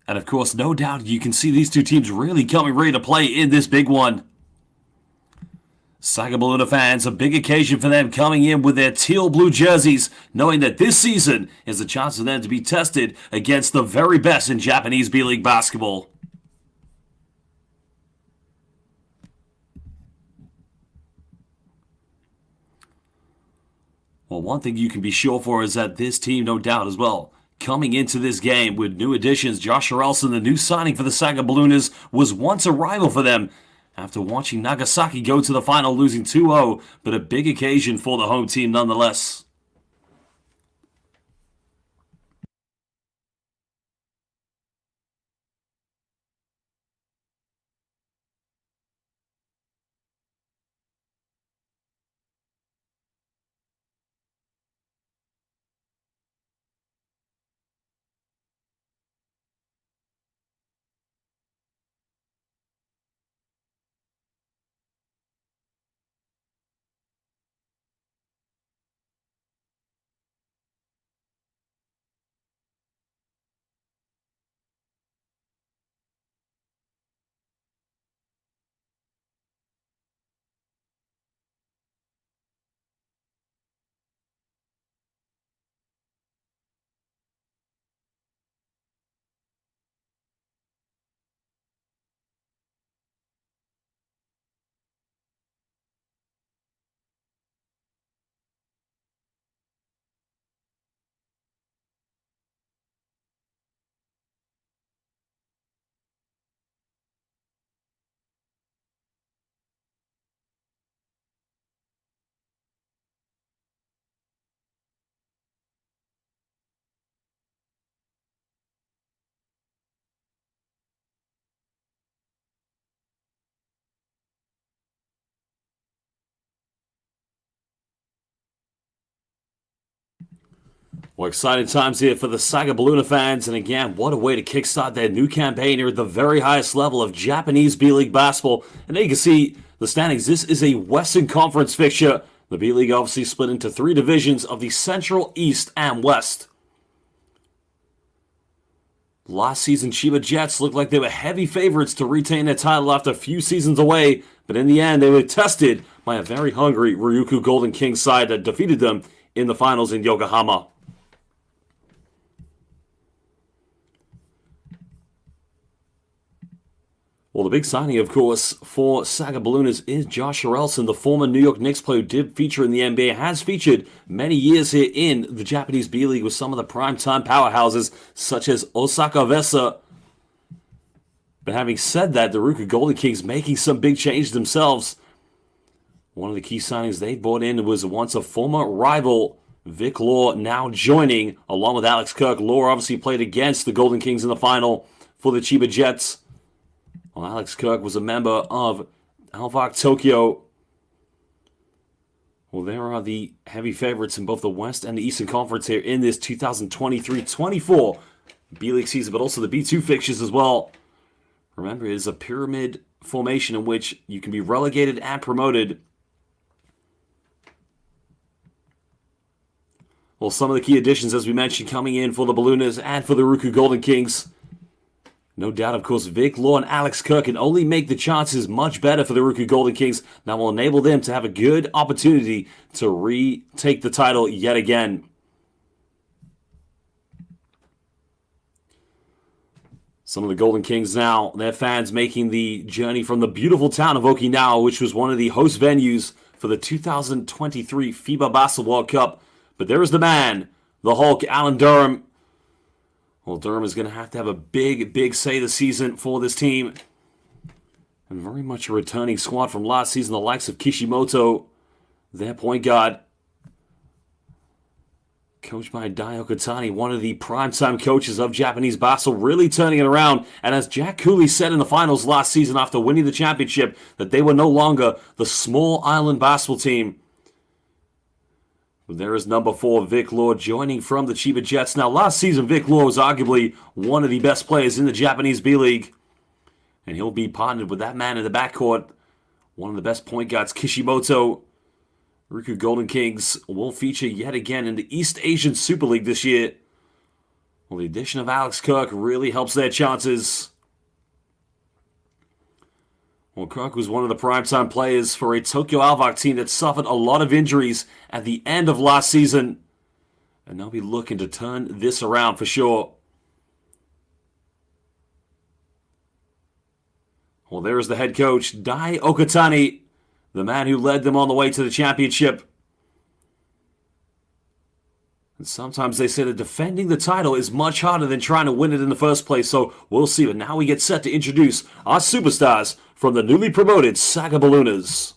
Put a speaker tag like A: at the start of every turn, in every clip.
A: And of course, no doubt you can see these two teams really coming ready to play in this big one. Saga Baluna fans, a big occasion for them coming in with their teal blue jerseys, knowing that this season is a chance for them to be tested against the very best in Japanese B.LEAGUE basketball. Well, one thing you can be sure for is that this team, no doubt as well, coming into this game with new additions, Josh Harrelson, the new signing for the Saga Ballooners, was once a rival for them after watching Nagasaki go to the final losing 2-0, but a big occasion for the home team nonetheless. Well, exciting times here for the Saga Balloona fans, and again, what a way to kickstart their new campaign here at the very highest level of Japanese B.LEAGUE basketball. And there you can see the standings. This is a Western Conference fixture. The B.LEAGUE obviously split into three divisions of the Central, East, and West. Last season, Chiba Jets looked like they were heavy favorites to retain their title after a few seasons away, but in the end, they were tested by a very hungry RYUKYU Golden Kings side that defeated them in the finals in Yokohama. Well, the big signing, of course, for Saga Ballooners is Josh Harrelson, the former New York Knicks player who did feature in the NBA, has featured many years here in the Japanese B-League with some of the primetime powerhouses, such as Osaka Vesa. But having said that, the RYUKYU Golden Kings making some big changes themselves. One of the key signings they brought in was once a former rival, Vic Law, now joining, along with Alex Kirk. Law obviously played against the Golden Kings in the final for the Chiba Jets. Well, Alex Kirk was a member of Alvak Tokyo. Well, there are the heavy favorites in both the West and the Eastern Conference here in this 2023-24 B-League season, but also the B2 fixtures as well. Remember, it is a pyramid formation in which you can be relegated and promoted. Well, some of the key additions, as we mentioned, coming in for the Ballooners and for the RYUKYU Golden Kings. No doubt, of course, Vic Law and Alex Kirk can only make the chances much better for the RYUKYU Golden Kings. That will enable them to have a good opportunity to retake the title yet again. Some of the Golden Kings now, their fans making the journey from the beautiful town of Okinawa, which was one of the host venues for the 2023 FIBA Basketball World Cup. But there is the man, the Hulk, Alan Durham. Well, Durham is going to have a big say this season for this team. And very much a returning squad from last season, the likes of Kishimoto, their point guard. Coached by Dai Okatani, one of the primetime coaches of Japanese basketball, really turning it around. And as Jack Cooley said in the finals last season after winning the championship, that they were no longer the small island basketball team. There is number 4, Vic Law, joining from the Chiba Jets. Now, last season, Vic Law was arguably one of the best players in the Japanese B-League. And he'll be partnered with that man in the backcourt, one of the best point guards, Kishimoto. RYUKYU Golden Kings will feature yet again in the East Asian Super League this year. Well, the addition of Alex Kirk really helps their chances. Well, Kirk was one of the primetime players for a Tokyo Alvak team that suffered a lot of injuries at the end of last season. And they'll be looking to turn this around for sure. Well, there is the head coach, Dai Okatani, the man who led them on the way to the championship. And sometimes they say that defending the title is much harder than trying to win it in the first place, so we'll see. But now we get set to introduce our superstars from the newly promoted Saga Ballooners.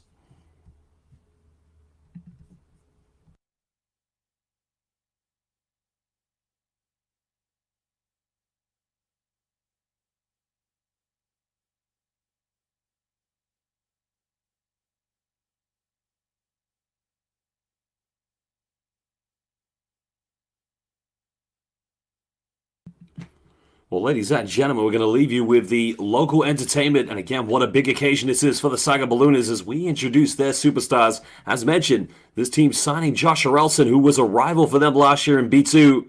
A: Well, ladies and gentlemen, we're going to leave you with the local entertainment. And again, what a big occasion this is for the Saga Ballooners as we introduce their superstars. As mentioned, this team signing Josh Harrelson, who was a rival for them last year in B2.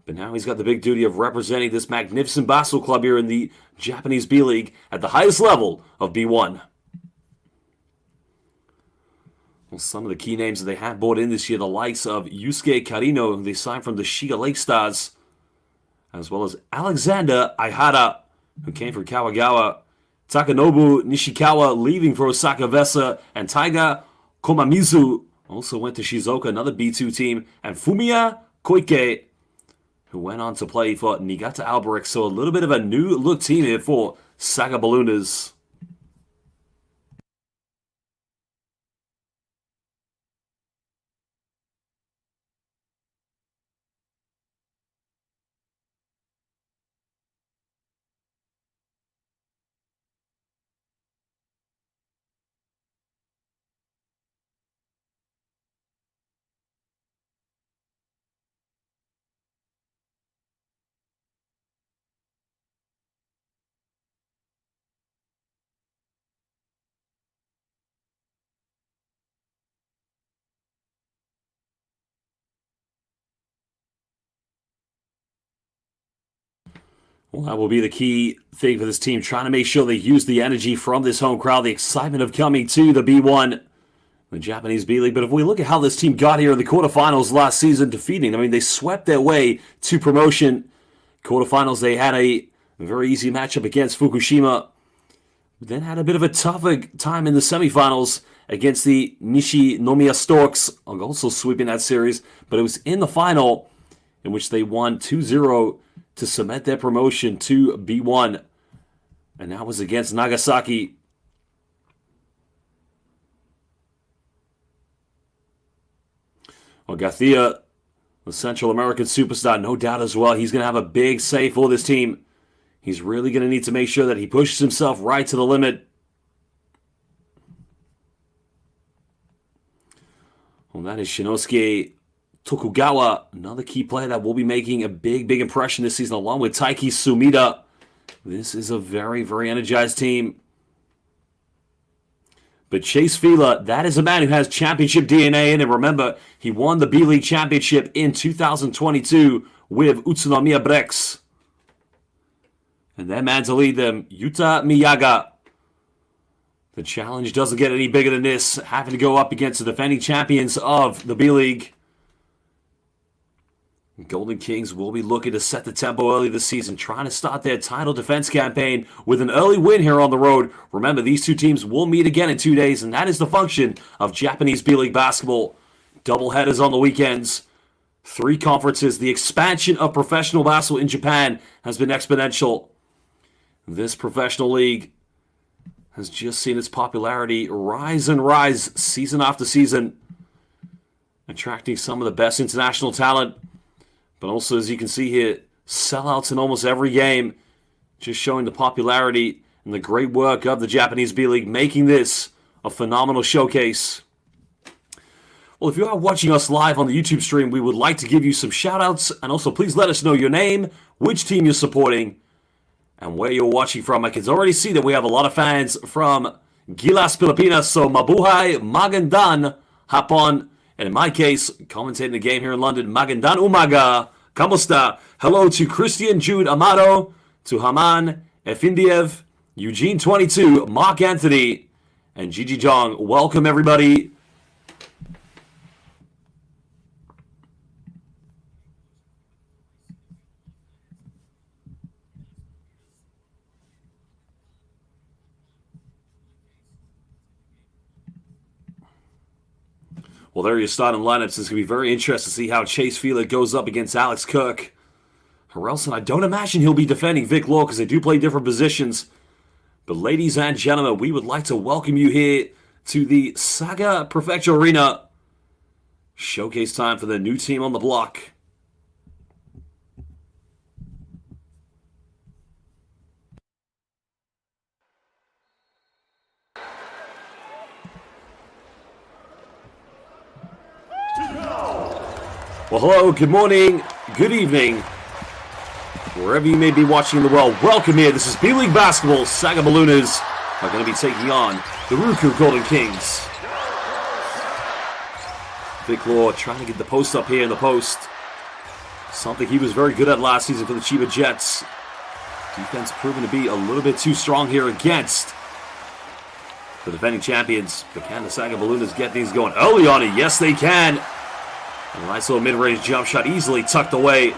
A: But now he's got the big duty of representing this magnificent basketball club here in the Japanese B-League at the highest level of B1. Well, some of the key names that they have brought in this year, the likes of Yusuke Karino, who they signed from the Shiga Lake Stars, as well as Alexander Aihara, who came from Kawagawa, Takanobu Nishikawa leaving for Osaka Vesa, and Taiga Komamizu also went to Shizuoka, another B2 team, and Fumiya Koike, who went on to play for Niigata Albirex. So a little bit of a new look team here for Saga Ballooners. Well, that will be the key thing for this team, trying to make sure they use the energy from this home crowd, the excitement of coming to the B1, the Japanese B-League. But if we look at how this team got here in the quarterfinals last season, they swept their way to promotion. Quarterfinals, they had a very easy matchup against Fukushima. Then had a bit of a tougher time in the semifinals against the Nishinomiya Storks, also sweeping that series. But it was in the final in which they won 2-0 to cement their promotion to B1. And that was against Nagasaki. Well, Garcia, the Central American superstar, no doubt as well. He's going to have a big say for this team. He's really going to need to make sure that he pushes himself right to the limit. Well, that is Shinosuke Tokugawa, another key player that will be making a big impression this season, along with Taiki Sumida. This is a very, very energized team. But Chase Fila, that is a man who has championship DNA in him. Remember, he won the B-League championship in 2022 with Utsunomiya Brex. And their man to lead them, Yuta Miyaga. The challenge doesn't get any bigger than this, having to go up against the defending champions of the B-League. Golden Kings will be looking to set the tempo early this season, trying to start their title defense campaign with an early win here on the road. Remember, these two teams will meet again in 2 days, and that is the function of Japanese B-League basketball. Doubleheaders on the weekends, 3 conferences. The expansion of professional basketball in Japan has been exponential. This professional league has just seen its popularity rise and rise season after season, attracting some of the best international talent. But also, as you can see here, sellouts in almost every game, just showing the popularity and the great work of the Japanese B-League, making this a phenomenal showcase. Well, if you are watching us live on the YouTube stream, we would like to give you some shout-outs, and also please let us know your name, which team you're supporting, and where you're watching from. I can already see that we have a lot of fans from Gilas, Pilipinas, so mabuhay, magandang hapon. And in my case, commentating the game here in London, magandang umaga, Kamusta? Hello to Christian Jude Amato, to Haman Efindiev, Eugene22, Mark Anthony, and Gigi Jong. Welcome, everybody. Well, there are your starting lineups. It's going to be very interesting to see how Chase Fila goes up against Alex Kirk. Harrelson, I don't imagine he'll be defending Vic Law because they do play different positions. But ladies and gentlemen, we would like to welcome you here to the Saga Prefecture Arena. Showcase time for the new team on the block. Well, hello, good morning, good evening, wherever you may be watching in the world. Welcome here. This is B.LEAGUE Basketball. Saga Ballooners are going to be taking on the RYUKYU Golden Kings. Vic Law trying to get the post up here in the post. Something he was very good at last season for the Chiba Jets. Defense proven to be a little bit too strong here against the defending champions. But can the Saga Ballooners get things going early on it? Yes, they can. A nice little mid-range jump shot, easily tucked away.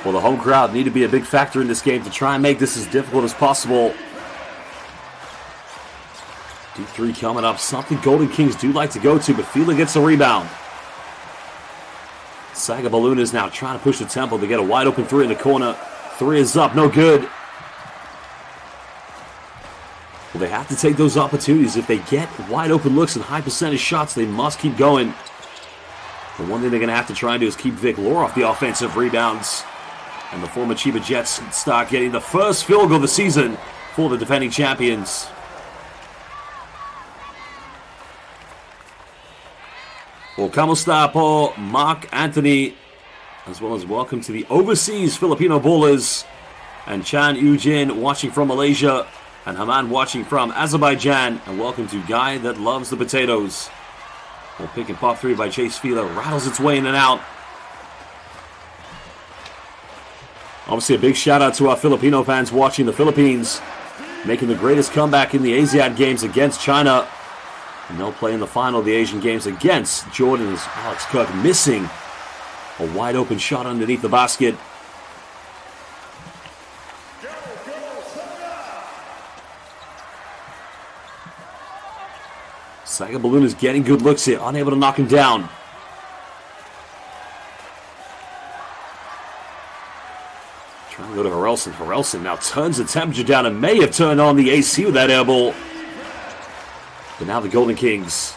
A: Well, the home crowd need to be a big factor in this game to try and make this as difficult as possible. Deep three coming up. Something Golden Kings do like to go to, but Fila gets a rebound. Saga Balloon is now trying to push the tempo to get a wide open three in the corner. Three is up, no good. Well, they have to take those opportunities. If they get wide open looks and high percentage shots, they must keep going. The one thing they're going to have to try and do is keep Vic Law off the offensive rebounds. And the former Chiba Jets start getting the first field goal of the season for the defending champions. Well, kamusta po, Mark Anthony, as well as welcome to the overseas Filipino bowlers, and Chan Eugene watching from Malaysia, and Haman watching from Azerbaijan, and welcome to Guy that loves the potatoes. Well, pick and pop three by Chase Fila rattles its way in and out. Obviously, a big shout out to our Filipino fans watching the Philippines, making the greatest comeback in the Asiad Games against China. And they'll play in the final of the Asian Games against Jordan as Alex Kirk missing a wide open shot underneath the basket. Saga Balloon is getting good looks here, unable to knock him down. Trying to go to Harrelson. Harrelson now turns the temperature down and may have turned on the AC with that air ball. But now the Golden Kings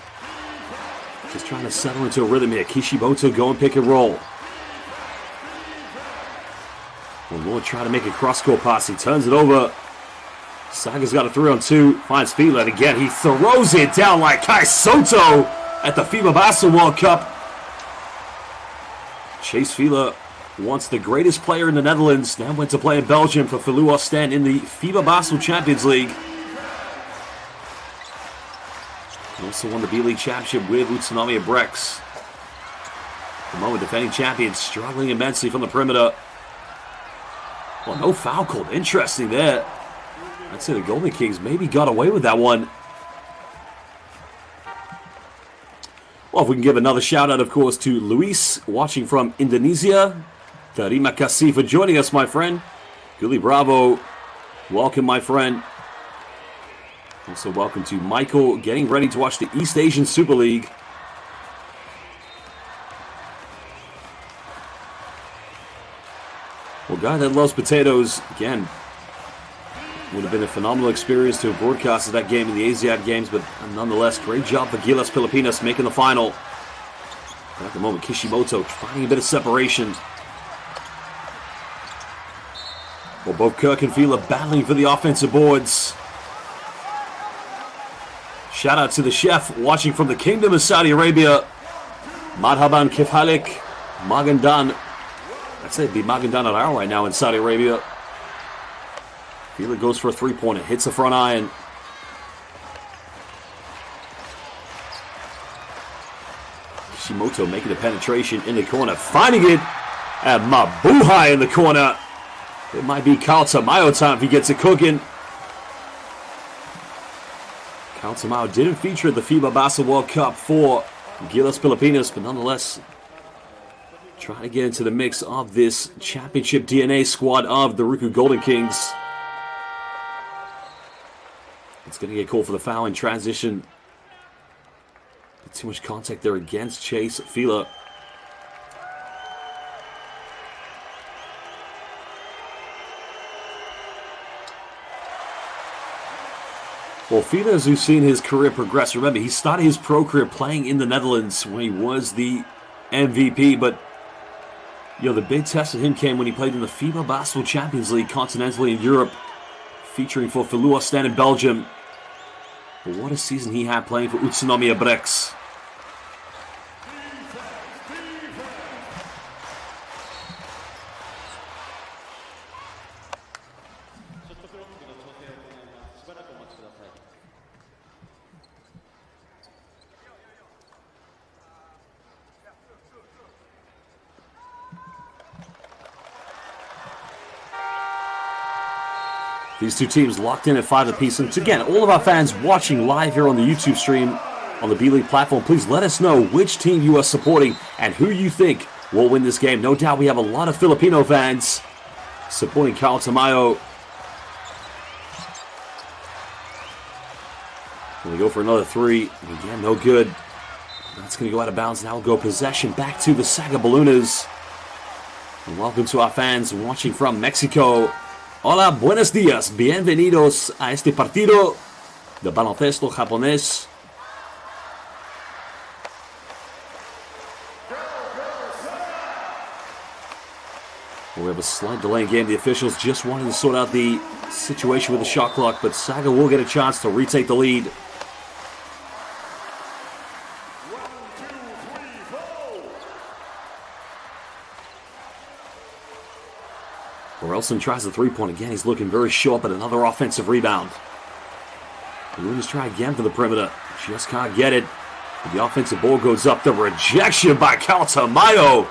A: just trying to settle into a rhythm here. Kishimoto going pick and roll. Well, Lord trying to make a cross-court pass. He turns it over. Saga's got a 3-on-2. Finds Fila, and again, he throws it down like Kai Soto at the FIBA Basketball World Cup. Chase Fila, once the greatest player in the Netherlands, now went to play in Belgium for Filou Ostend in the FIBA Basketball Champions League. Also won the B.LEAGUE Championship with Utsunami and Brex. The moment defending champions struggling immensely from the perimeter. Well, no foul called. Interesting there. I'd say the Golden Kings maybe got away with that one. Well, if we can give another shout out, of course, to Luis watching from Indonesia. Terima kasih for joining us, my friend. Guli Bravo. Welcome, my friend. Also, welcome to Michael, getting ready to watch the East Asian Super League. Well, guy that loves potatoes, again, would have been a phenomenal experience to have broadcasted that game in the Asiad Games, but nonetheless, great job for Gilas Pilipinas making the final. But at the moment, Kishimoto finding a bit of separation. Well, both Kirk and Fila battling for the offensive boards. Shout out to the chef watching from the Kingdom of Saudi Arabia. Madhaban Kifhalik Magandan. I'd say it'd be Magandan Arar right now in Saudi Arabia. Fila goes for a three-pointer, hits the front iron. Kishimoto making the penetration in the corner, finding it, and Mabuhay in the corner. It might be Kyle Tamayo time if he gets it cooking. Kyle Tamayo didn't feature at the FIBA Basketball World Cup for Gilas Pilipinas, but nonetheless, trying to get into the mix of this championship DNA squad of the RYUKYU Golden Kings. It's going to get called for the foul in transition. Too much contact there against Chase Fila. Well, Fila, as we've seen his career progress, remember, he started his pro career playing in the Netherlands when he was the MVP, but the big test of him came when he played in the FIBA Basketball Champions League continentally in Europe, featuring for Feyenoord in Belgium. But what a season he had playing for Utsunomiya Brex. These two teams locked in at 5 apiece. And again, all of our fans watching live here on the YouTube stream on the B.LEAGUE platform, please let us know which team you are supporting and who you think will win this game. No doubt we have a lot of Filipino fans supporting Kyle Tamayo. Going to go for another three. Again, no good. That's going to go out of bounds. Now we'll go possession back to the Saga Ballooners. And welcome to our fans watching from Mexico. Hola, buenos días. Bienvenidos a este partido de baloncesto japonés. We have a slight delay in game. The officials just wanted to sort out the situation with the shot clock, but Saga will get a chance to retake the lead. Orelson tries the three-point again. He's looking very sharp at another offensive rebound. The Ballooners try again for the perimeter. Just can't get it. The offensive ball goes up. The rejection by Kyle Tamayo.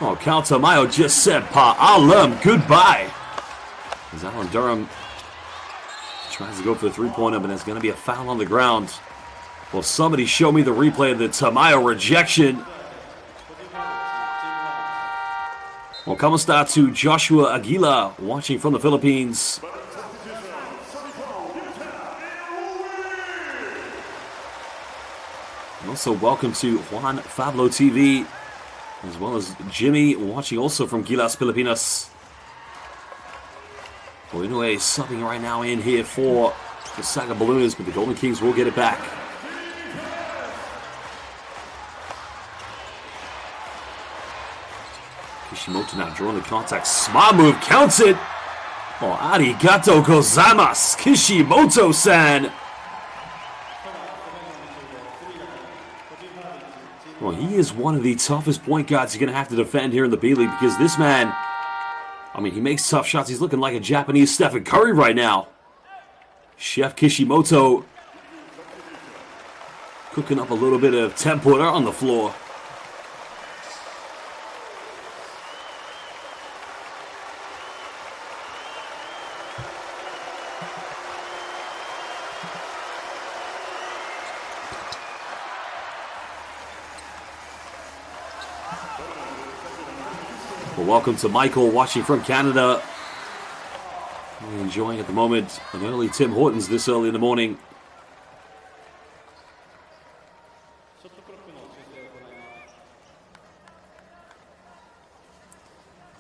A: Oh, Kyle Tamayo just said pa'alam, goodbye. As Alan Durham tries to go for the three-pointer, but there's going to be a foul on the ground. Well, somebody show me the replay of the Tamayo rejection. Well, kamusta to Joshua Aguila, watching from the Philippines. And also welcome to Juan Fablo TV, as well as Jimmy, watching also from Gilas Pilipinas. Well, anyway, subbing right now in here for the Saga Ballooners, but the Golden Kings will get it back. Kishimoto now drawing the contact. Smart move, counts it. Oh, arigato gozaimasu, Kishimoto-san. Well, he is one of the toughest point guards you're going to have to defend here in the B-League, because this man, I mean, he makes tough shots. He's looking like a Japanese Stephen Curry right now. Chef Kishimoto cooking up a little bit of tempura on the floor. Well, welcome to Michael, watching from Canada. Really enjoying at the moment an early Tim Hortons this early in the morning.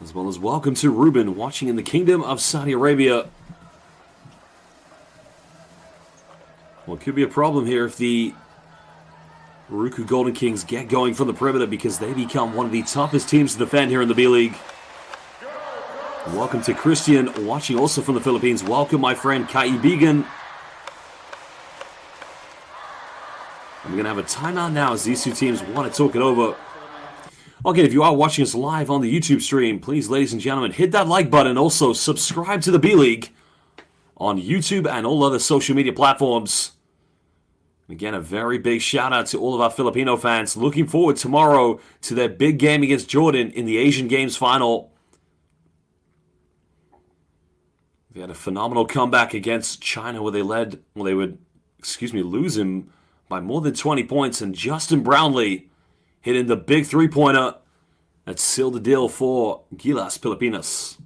A: As well as welcome to Ruben, watching in the Kingdom of Saudi Arabia. Well, it could be a problem here if the RYUKYU Golden Kings get going from the perimeter, because they become one of the toughest teams to defend here in the B-League. Welcome to Christian, watching also from the Philippines. Welcome, my friend Kaibigan. I'm going to have a timeout now as these two teams want to talk it over. Okay, if you are watching us live on the YouTube stream, please, ladies and gentlemen, hit that like button. Also, subscribe to the B-League on YouTube and all other social media platforms. Again, a very big shout out to all of our Filipino fans. Looking forward tomorrow to their big game against Jordan in the Asian Games final. They had a phenomenal comeback against China where they would lose him by more than 20 points. And Justin Brownlee hitting the big three-pointer that sealed the deal for Gilas Pilipinas.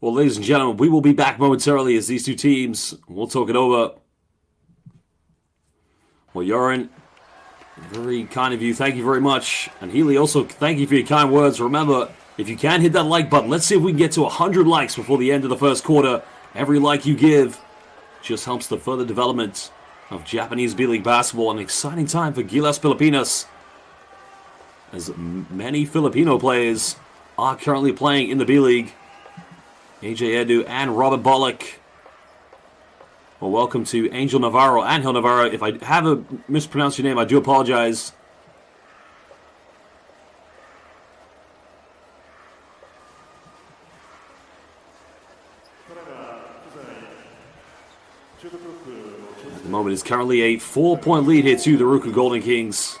A: Well, ladies and gentlemen, we will be back momentarily as these two teams, we'll talk it over. Well, Yorin, very kind of you. Thank you very much. And Healy, also, thank you for your kind words. Remember, if you can, hit that like button. Let's see if we can get to 100 likes before the end of the first quarter. Every like you give just helps the further development of Japanese B-League basketball. An exciting time for Gilas Pilipinas, as many Filipino players are currently playing in the B-League. AJ Edu and Robert Bullock. Well, welcome to Angel Navarro and Hill Navarro. If I have mispronounced your name, I do apologize. At the moment, it's currently a 4-point lead here to the RYUKYU Golden Kings.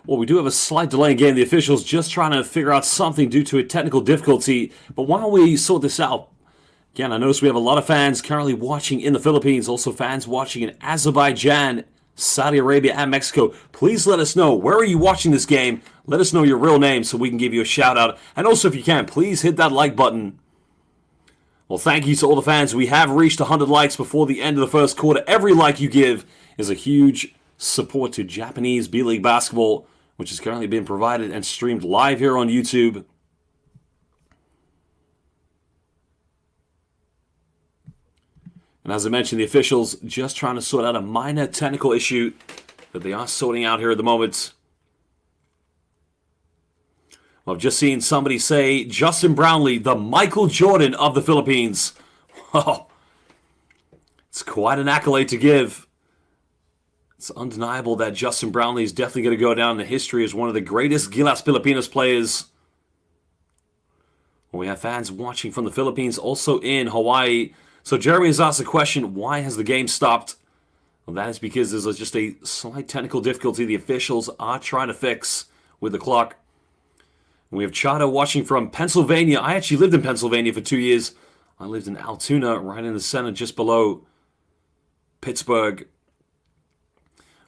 A: Well, we do have a slight delay in game. The officials just trying to figure out something due to a technical difficulty. But while we sort this out, again, I notice we have a lot of fans currently watching in the Philippines, also fans watching in Azerbaijan, Saudi Arabia, and Mexico. Please let us know, where are you watching this game? Let us know your real name so we can give you a shout out. And also, if you can, please hit that like button. Well, thank you to all the fans. We have reached 100 likes before the end of the first quarter. Every like you give is a huge support to Japanese B-League basketball, which is currently being provided and streamed live here on YouTube. And as I mentioned, the officials just trying to sort out a minor technical issue that they are sorting out here at the moment. Well, I've just seen somebody say, Justin Brownlee, the Michael Jordan of the Philippines. Oh, it's quite an accolade to give. It's undeniable that Justin Brownlee is definitely going to go down in history as one of the greatest Gilas Pilipinas players. Well, we have fans watching from the Philippines, also in Hawaii. So Jeremy has asked the question, why has the game stopped? Well, that is because there's just a slight technical difficulty the officials are trying to fix with the clock. And we have Chado watching from Pennsylvania. I actually lived in Pennsylvania for 2 years. I lived in Altoona, right in the center, just below Pittsburgh.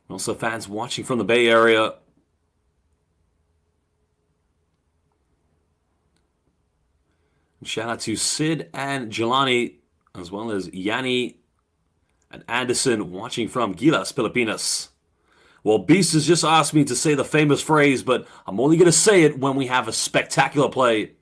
A: Also fans watching from the Bay Area. Shout out to Sid and Jelani, as well as Yanni and Anderson watching from Gilas Pilipinas. Well, Beast has just asked me to say the famous phrase, but I'm only going to say it when we have a spectacular play.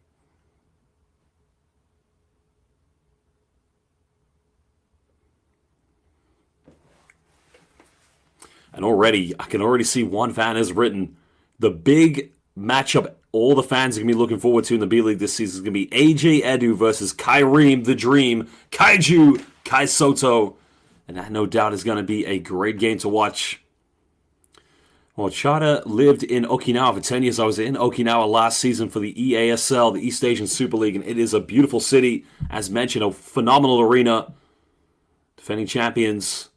A: And already, I can already see one fan has written, the big matchup all the fans are going to be looking forward to in the B-League this season is going to be AJ Edu versus Kaireem the Dream, Kaiju, Kai Soto. And that no doubt is going to be a great game to watch. Well, Chada lived in Okinawa for 10 years. I was in Okinawa last season for the EASL, the East Asian Super League, and it is a beautiful city. As mentioned, a phenomenal arena. Defending champions,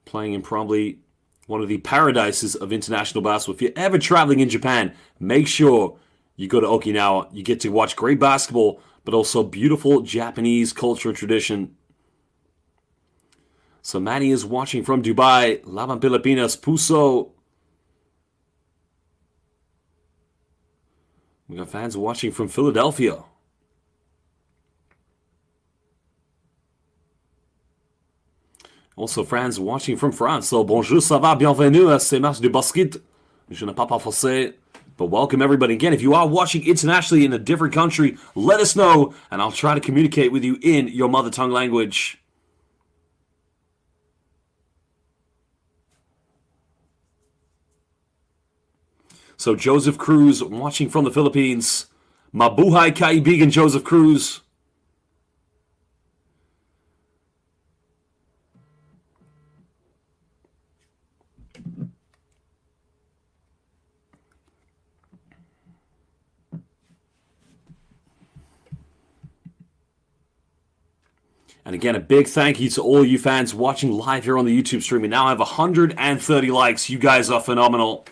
A: playing in probably one of the paradises of international basketball. If you're ever traveling in Japan, make sure you go to Okinawa. You get to watch great basketball, but also beautiful Japanese culture and tradition. So Manny is watching from Dubai. Laban Pilipinas, Puso. We got fans watching from Philadelphia. Also fans watching from France. So bonjour, ça va, bienvenue à ces matchs de basket. Je ne parle pas français, but welcome everybody. Again, if you are watching internationally in a different country, let us know, and I'll try to communicate with you in your mother tongue language. So Joseph Cruz watching from the Philippines. Mabuhay kaibigan Joseph Cruz. And again, a big thank you to all you fans watching live here on the YouTube stream. We now have 130 likes. You guys are phenomenal.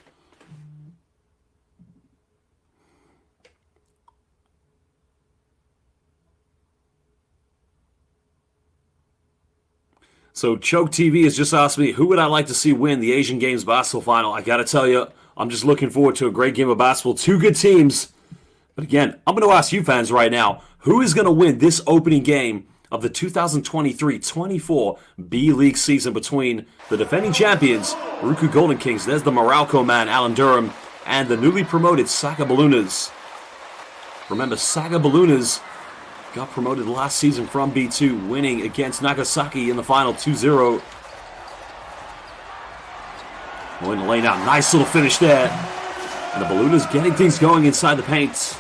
A: So Choke TV has just asked me, who would I like to see win the Asian Games basketball final? I got to tell you, I'm just looking forward to a great game of basketball. Two good teams. But again, I'm going to ask you fans right now, who is going to win this opening game of the 2023-24 B-League season between the defending champions, RYUKYU Golden Kings, there's the Meralco man, Alan Durham, and the newly promoted SAGA Balloonas. Remember, SAGA Balloonas got promoted last season from B2, winning against Nagasaki in the final 2-0. Going to lay down. Nice little finish there. And the Balloonas getting things going inside the paint.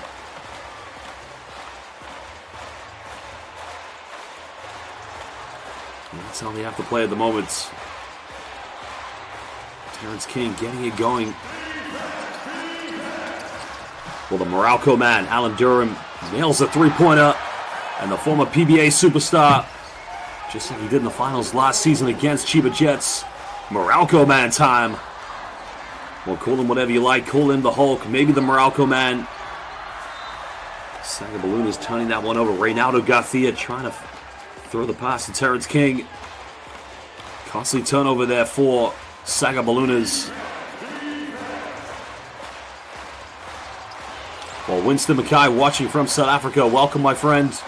A: And that's how they have to play at the moment. Terrence King getting it going. Well, the Meralco man, Alan Durham, nails a three-pointer. And the former PBA superstar, just like he did in the finals last season against Chiba Jets, Meralco man time. Well, call him whatever you like. Call him the Hulk, maybe the Meralco man. Saga Balloon is turning that one over. Reynaldo Garcia trying to throw the pass to Terrence King. Costly turnover there for Saga Balloonas. Well, Winston Mackay watching from South Africa. Welcome, my friend.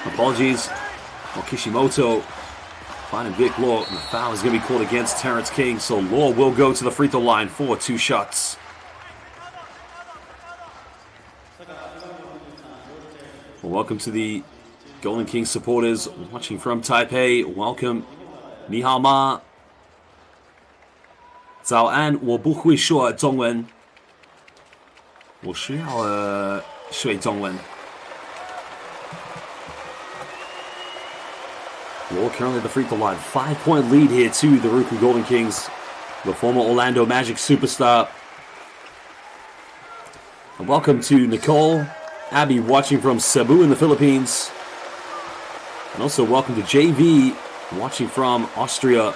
A: Apologies. Well, Kishimoto finding Vic Law. And the foul is going to be called against Terrence King. So Law will go to the free throw line for 2 shots. Well, welcome to the Golden Kings supporters watching from Taipei. Welcome. Ni hao ma. 早安，我不会说中文。我需要学中文。Law currently at the free throw line. 5-point lead here to the RYUKYU Golden Kings. The former Orlando Magic superstar. And welcome to Nicole, Abby watching from Cebu in the Philippines. And also welcome to JV watching from Austria.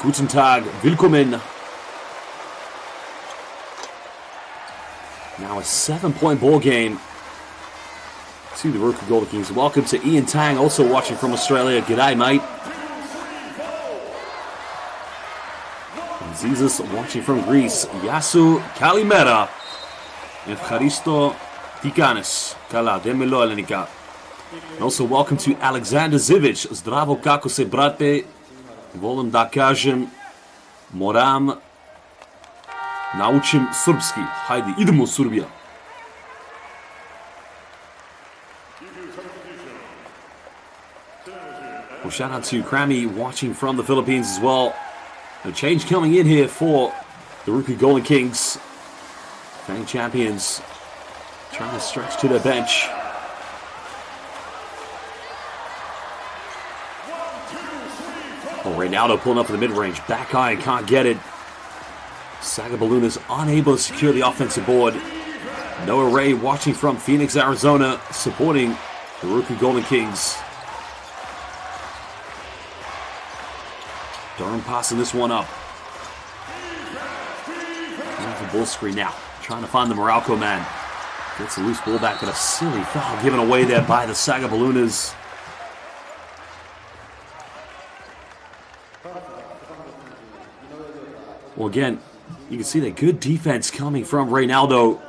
A: Guten Tag, willkommen. Now a 7-point ball game to the RYUKYU Golden Kings. Welcome to Ian Tang, also watching from Australia. G'day, mate. And Jesus watching from Greece. Yasu Kalimera. And Charisto Tikanis. Kala Demilo Elenika. And also welcome to Alexander Zivic. Zdravo kako se brate. Volim da kažem. Moram naučim srpski. Hajde, idemo Srbija. Well, shout out to Krammy watching from the Philippines as well. A change coming in here for the RYUKYU Golden Kings. Defending champions trying to stretch to their bench. Well, Reynaldo pulling up for the mid-range. Back iron, can't get it. Saga Ballooners unable to secure the offensive board. Noah Ray watching from Phoenix, Arizona, supporting the RYUKYU Golden Kings. Durham passing this one up. The ball screen now. Trying to find the Morocco man. Gets a loose ball back, but a silly foul given away there by the Saga Ballooners. Well, again, you can see that good defense coming from Reynaldo.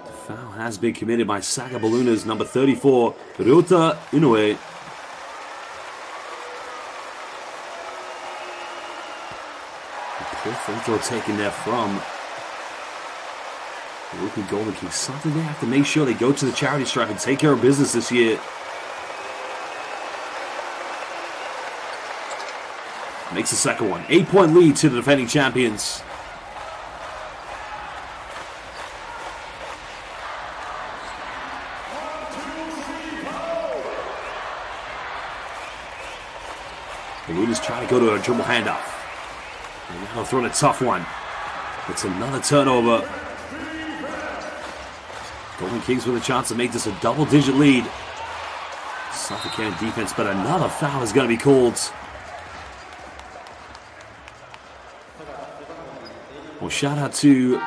A: The foul has been committed by Saga Ballooners, number 34, Ryota Inoue. Poor free throw taken there from the RYUKYU Golden Kings. Something they have to make sure they go to the charity stripe and take care of business this year. Makes the second one. 8-point lead to the defending champions. The Ballooners trying to go to a dribble handoff. And now throwing a tough one. It's another turnover. Golden Kings with a chance to make this a double-digit lead. Suffocating defense, but another foul is going to be called. Well, shout out to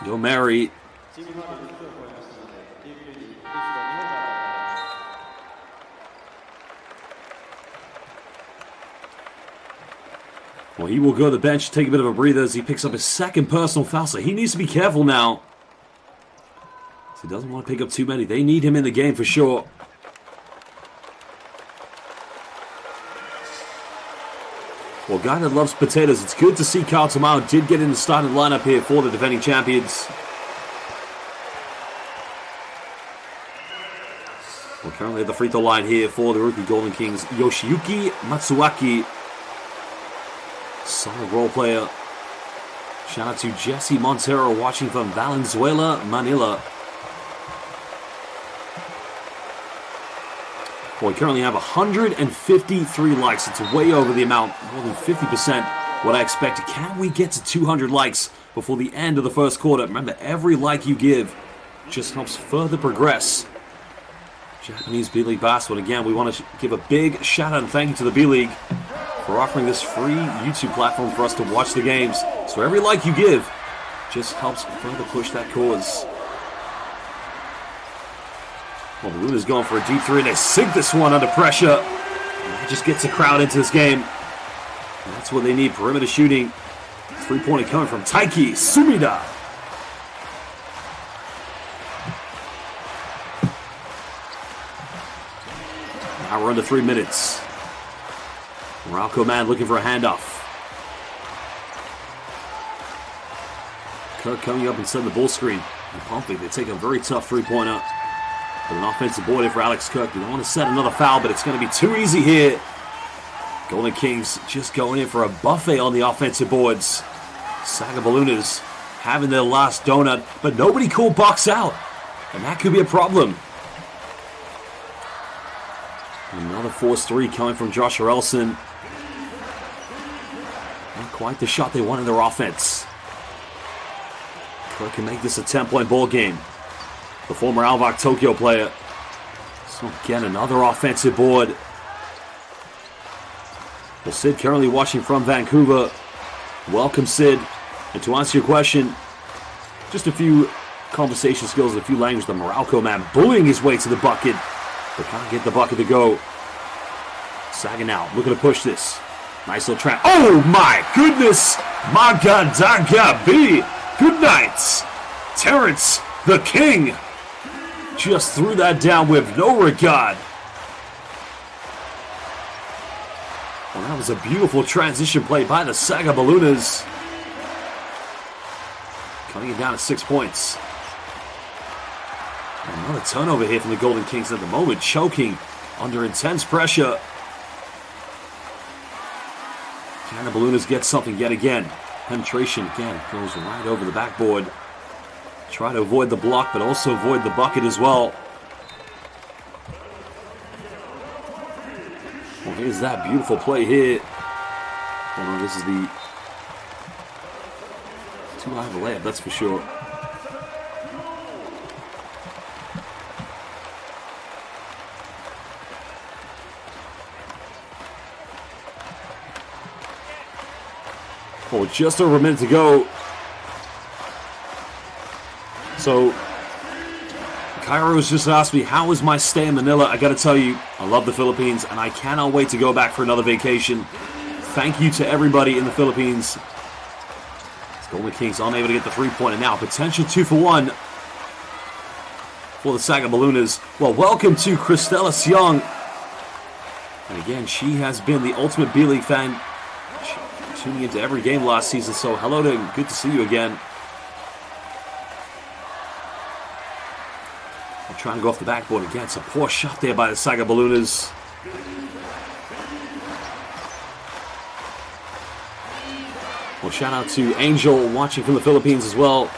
A: Yomari. Well, he will go to the bench, take a bit of a breather as he picks up his second personal foul, so he needs to be careful now. So he doesn't want to pick up too many. They need him in the game for sure. Well, guy that loves potatoes, it's good to see Kyle Tamao did get in the starting lineup here for the defending champions. Well, currently at the free throw line here for the RYUKYU Golden Kings, Yoshiyuki Matsuaki. Solid role player. Shout out to Jesse Montero watching from Valenzuela, Manila. Well, we currently have 153 likes. It's way over the amount, more than 50% what I expected. Can we get to 200 likes before the end of the first quarter? Remember, every like you give just helps further progress Japanese B.LEAGUE basketball. Again, we want to give a big shout out and thank you to the B.LEAGUE for offering this free YouTube platform for us to watch the games. So every like you give just helps further push that cause. Well, the Ballooners going for a deep three, and they sink this one under pressure. And that just gets a crowd into this game. And that's what they need, perimeter shooting. Three-pointer coming from Taiki Sumida. Now we're under 3 minutes. Morocco man looking for a handoff. Kirk coming up instead of the ball screen. And pumping, they take a very tough three-pointer. With an offensive board here for Alex Kirk. We don't want to set another foul, but it's going to be too easy here. Golden Kings just going in for a buffet on the offensive boards. Saga Ballooners having their last donut, but nobody called box out. And that could be a problem. Another forced three coming from Josh Harrelson. Not quite the shot they want in their offense. Kirk can make this a 10-point ball game. The former Alvak Tokyo player. So again, another offensive board. Well, Sid currently watching from Vancouver. Welcome, Sid. And to answer your question, just a few conversation skills, a few language. The Morocco man bullying his way to the bucket, but can't get the bucket to go. Saga now, looking to push this. Nice little trap. Oh my goodness! Magadaga B. Good night. Terrence, the king. Just threw that down with no regard. Well, that was a beautiful transition play by the Saga Ballooners. Cutting it down to 6 points. Another turnover here from the Golden Kings at the moment, choking under intense pressure. Can the Ballooners get something yet again? Penetration again goes right over the backboard. Try to avoid the block, but also avoid the bucket as well. Well, here's that beautiful play here. Oh no, this is the too high of a layup, that's for sure. Oh, just over a minute to go. So, Kairo's just asked me, how was my stay in Manila? I gotta tell you, I love the Philippines, and I cannot wait to go back for another vacation. Thank you to everybody in the Philippines. Golden Kings unable to get the three-pointer now. Potential 2-for-1 for the Saga Balloonas. Well, welcome to Cristela Siong. And again, she has been the ultimate B-League fan, tuning into every game last season. So hello to good to see you again. I'm trying to go off the backboard again. It's a poor shot there by the Saga Balloonas. Well, shout out to Angel watching from the Philippines as well.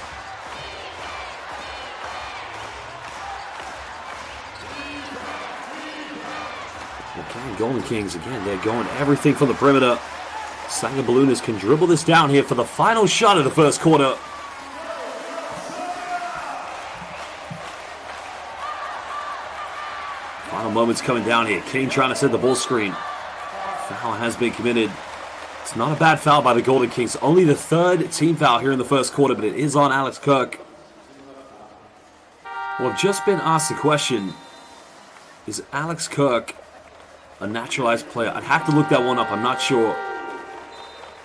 A: Okay, Golden Kings again. They're going everything from the perimeter. Saga Balloonas can dribble this down here for the final shot of the first quarter. Final moments coming down here. Kane trying to set the ball screen. Foul has been committed. It's not a bad foul by the Golden Kings. Only the third team foul here in the first quarter, but it is on Alex Kirk. Well, I've just been asked the question, is Alex Kirk a naturalized player? I'd have to look that one up. I'm not sure.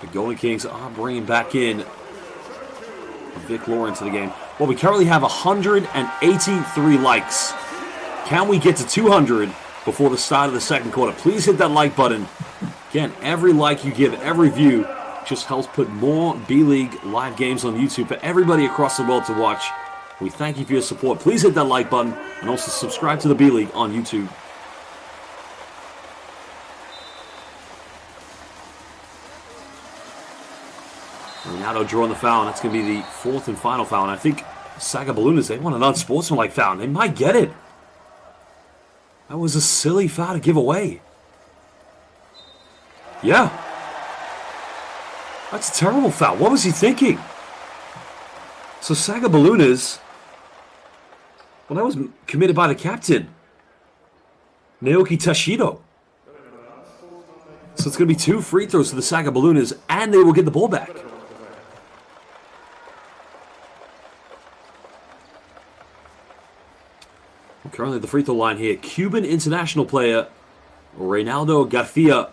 A: The Golden Kings are bringing back in Vic Law into the game. Well, we currently have 183 likes. Can we get to 200 before the start of the second quarter? Please hit that like button. Again, every like you give, every view just helps put more B-League live games on YouTube for everybody across the world to watch. We thank you for your support. Please hit that like button and also subscribe to the B-League on YouTube. Ronaldo drawing the foul, and that's going to be the fourth and final foul. And I think Saga Balloonas, they want an unsportsmanlike foul, and they might get it. That was a silly foul to give away. Yeah. That's a terrible foul. What was he thinking? So Saga Balloonas, well, that was committed by the captain, Naoki Tashido. So it's going to be 2 free throws for the Saga Balloonas, and they will get the ball back. Well, currently at the free throw line here, Cuban international player Reynaldo Garcia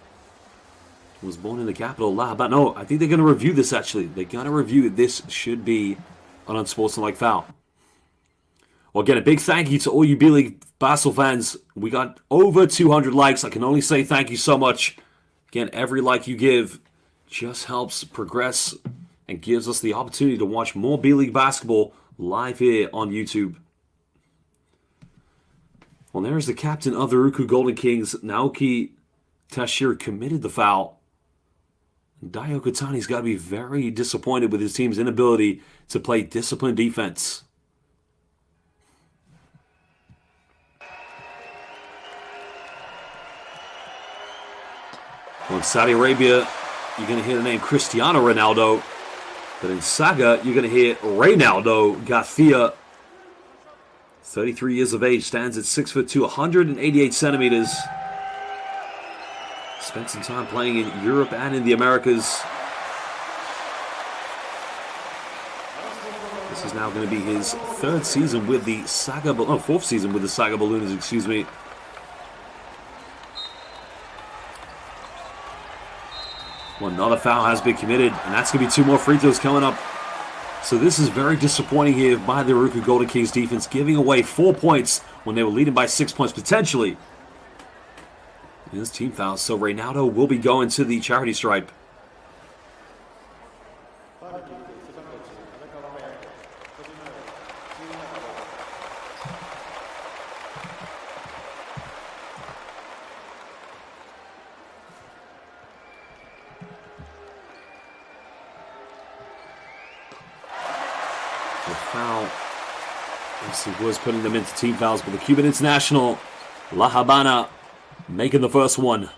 A: was born in the capital, La Habana. No, I think they're going to review this, actually. They're going to review it. This should be an unsportsmanlike foul. Well, again, a big thank you to all you B-League basketball fans. We got over 200 likes. I can only say thank you so much. Again, every like you give just helps progress and gives us the opportunity to watch more B-League basketball live here on YouTube. Well, there's the captain of the RYUKYU Golden Kings, Naoki Tashiro, committed the foul. Dayo Kotani's got to be very disappointed with his team's inability to play disciplined defense. Well, in Saudi Arabia, you're going to hear the name Cristiano Ronaldo. But in Saga, you're going to hear Reynaldo Garcia. 33 years of age, stands at 6'2", 188 centimeters. Spent some time playing in Europe and in the Americas. This is now going to be his fourth season with the Saga Balloonas, excuse me. Well, another foul has been committed, and that's going to be 2 more free throws coming up. So this is very disappointing here by the RYUKYU Golden Kings defense, giving away 4 points when they were leading by 6 points potentially. His team foul, so Reynaldo will be going to the charity stripe. The foul, obviously, was putting them into team fouls, but the Cuban international, La Habana, making the first one.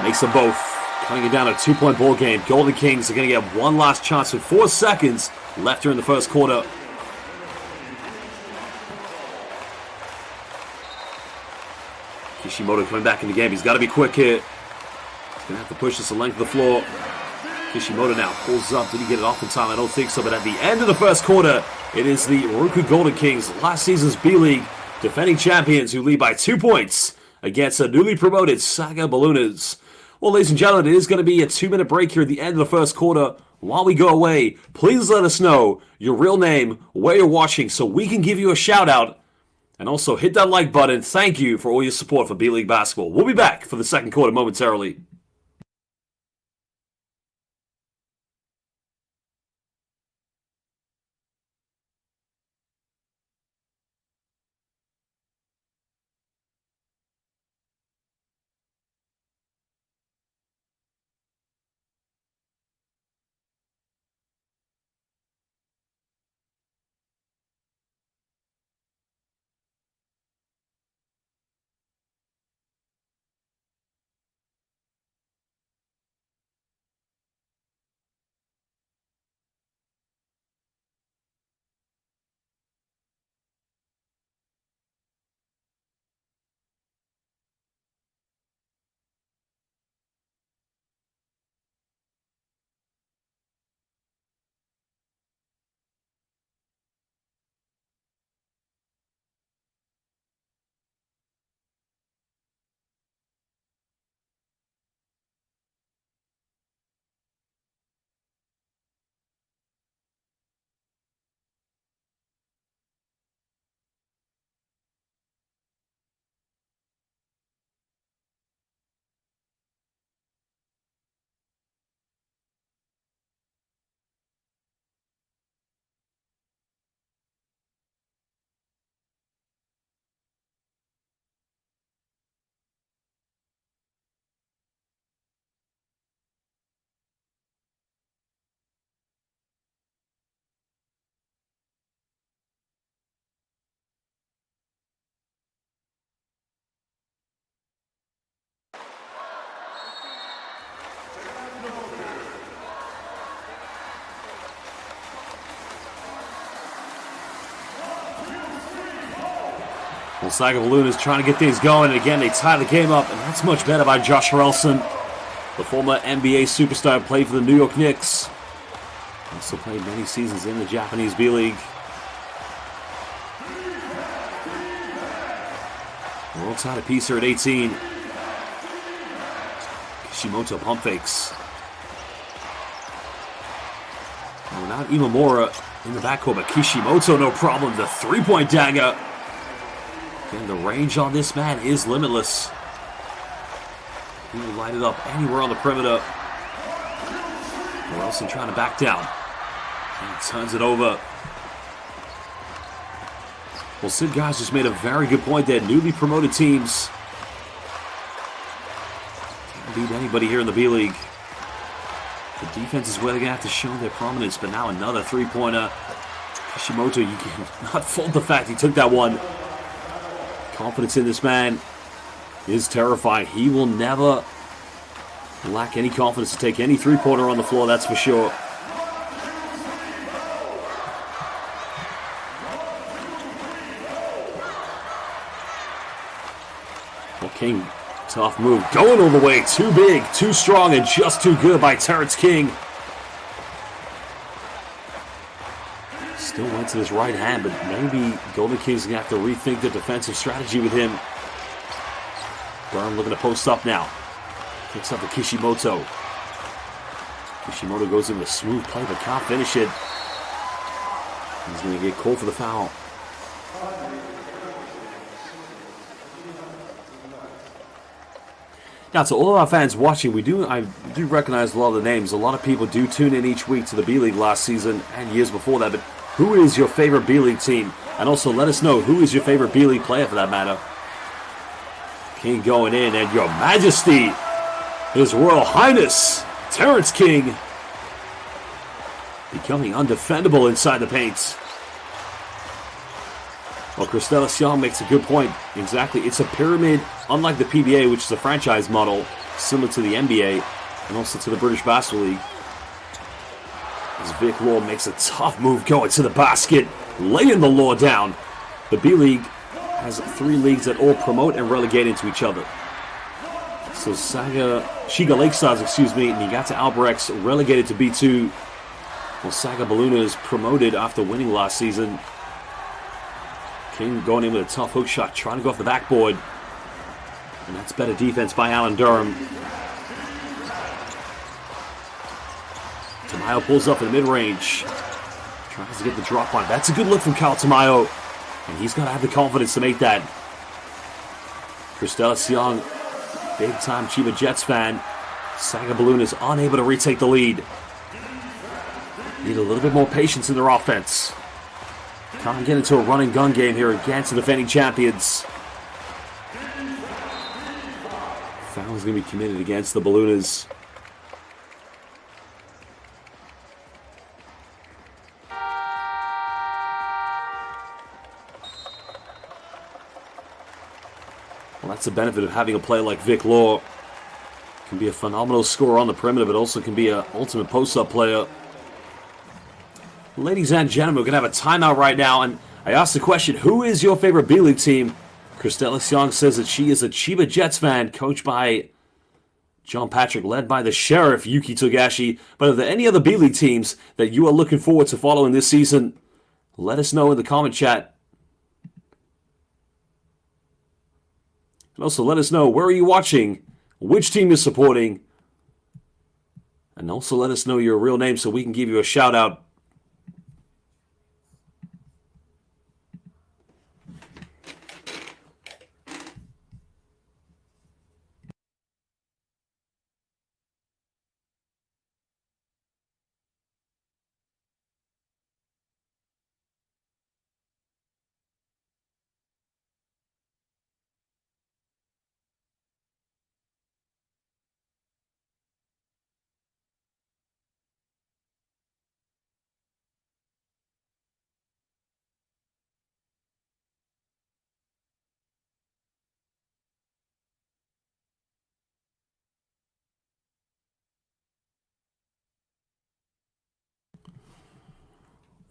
A: Makes them both. Cutting it down a 2-point ball game. Golden Kings are going to get one last chance with 4 seconds left here in the first quarter. Kishimoto coming back in the game. He's got to be quick here. He's going to have to push this the length of the floor. Kishimoto now pulls up. Did he get it off in time? I don't think so. But at the end of the first quarter, it is the RYUKYU Golden Kings, last season's B.LEAGUE defending champions, who lead by 2 points against the newly promoted SAGA Ballooners. Well, ladies and gentlemen, it is going to be a 2-minute break here at the end of the first quarter. While we go away, please let us know your real name, where you're watching, so we can give you a shout-out. And also hit that like button. Thank you for all your support for B.LEAGUE basketball. We'll be back for the second quarter momentarily. Well, SAGA Ballooners trying to get things going, and again, they tie the game up, and that's much better by Josh Harrelson, the former NBA superstar, played for the New York Knicks. Also played many seasons in the Japanese B.LEAGUE. We're all tied apiece here at 18. Kishimoto pump fakes. Oh, not Imamura in the backcourt, but Kishimoto, no problem. The three-point dagger. Again, the range on this man is limitless. He will light it up anywhere on the perimeter. Wilson trying to back down. He turns it over. Well, Sid Guys just made a very good point there. Newly promoted teams can't beat anybody here in the B.LEAGUE. The defense is where they're going to have to show their prominence, but now another three-pointer. Kishimoto, you cannot fault the fact he took that one. Confidence in this man is terrifying. He will never lack any confidence to take any three-pointer on the floor, that's for sure. Well, King, tough move. Going all the way. Too big, too strong, and just too good by Terrence King. Still went to his right hand, but maybe Golden Kings are going to have to rethink their defensive strategy with him. Byrne looking to post up now. Kicks up to Kishimoto. Kishimoto goes in with a smooth play, but can't finish it. He's going to get called for the foul. Now, to all of our fans watching, I do recognize a lot of the names. A lot of people do tune in each week to the B.LEAGUE last season and years before that, but who is your favorite B.LEAGUE team? And also let us know who is your favorite B.LEAGUE player for that matter. King going in, and your majesty, His Royal Highness, Terrence King, becoming undefendable inside the paint. Well, Christelis Young makes a good point. Exactly. It's a pyramid, unlike the PBA, which is a franchise model. similar to the NBA and also to the British Basketball League. As Vic Law makes a tough move going to the basket, laying the Law down. The B-League has 3 leagues that all promote and relegate into each other. So Shiga Lake Stars, Niigata Albirex relegated to B2. Well, Saga Ballooners promoted after winning last season. King going in with a tough hook shot, trying to go off the backboard. And that's better defense by Alan Durham. Tamayo pulls up in the mid-range. Tries to get the drop on. That's a good look from Kyle Tamayo. And he's got to have the confidence to make that. Christella Siong, big-time Chiba Jets fan. Saga Balloon is unable to retake the lead. Need a little bit more patience in their offense. Can't get into a run-and-gun game here against the defending champions. Foul is going to be committed against the Ballooners. Well, that's the benefit of having a player like Vic Law. Can be a phenomenal scorer on the perimeter, but also can be an ultimate post-up player. Ladies and gentlemen, we're going to have a timeout right now, and I asked the question, who is your favorite B-League team? Christella Siong says that she is a Chiba Jets fan, coached by John Patrick, led by the Sheriff, Yuki Togashi. But are there any other B-League teams that you are looking forward to following this season? Let us know in the comment chat. And also let us know, where are you watching? Which team you're supporting? And also let us know your real name so we can give you a shout out.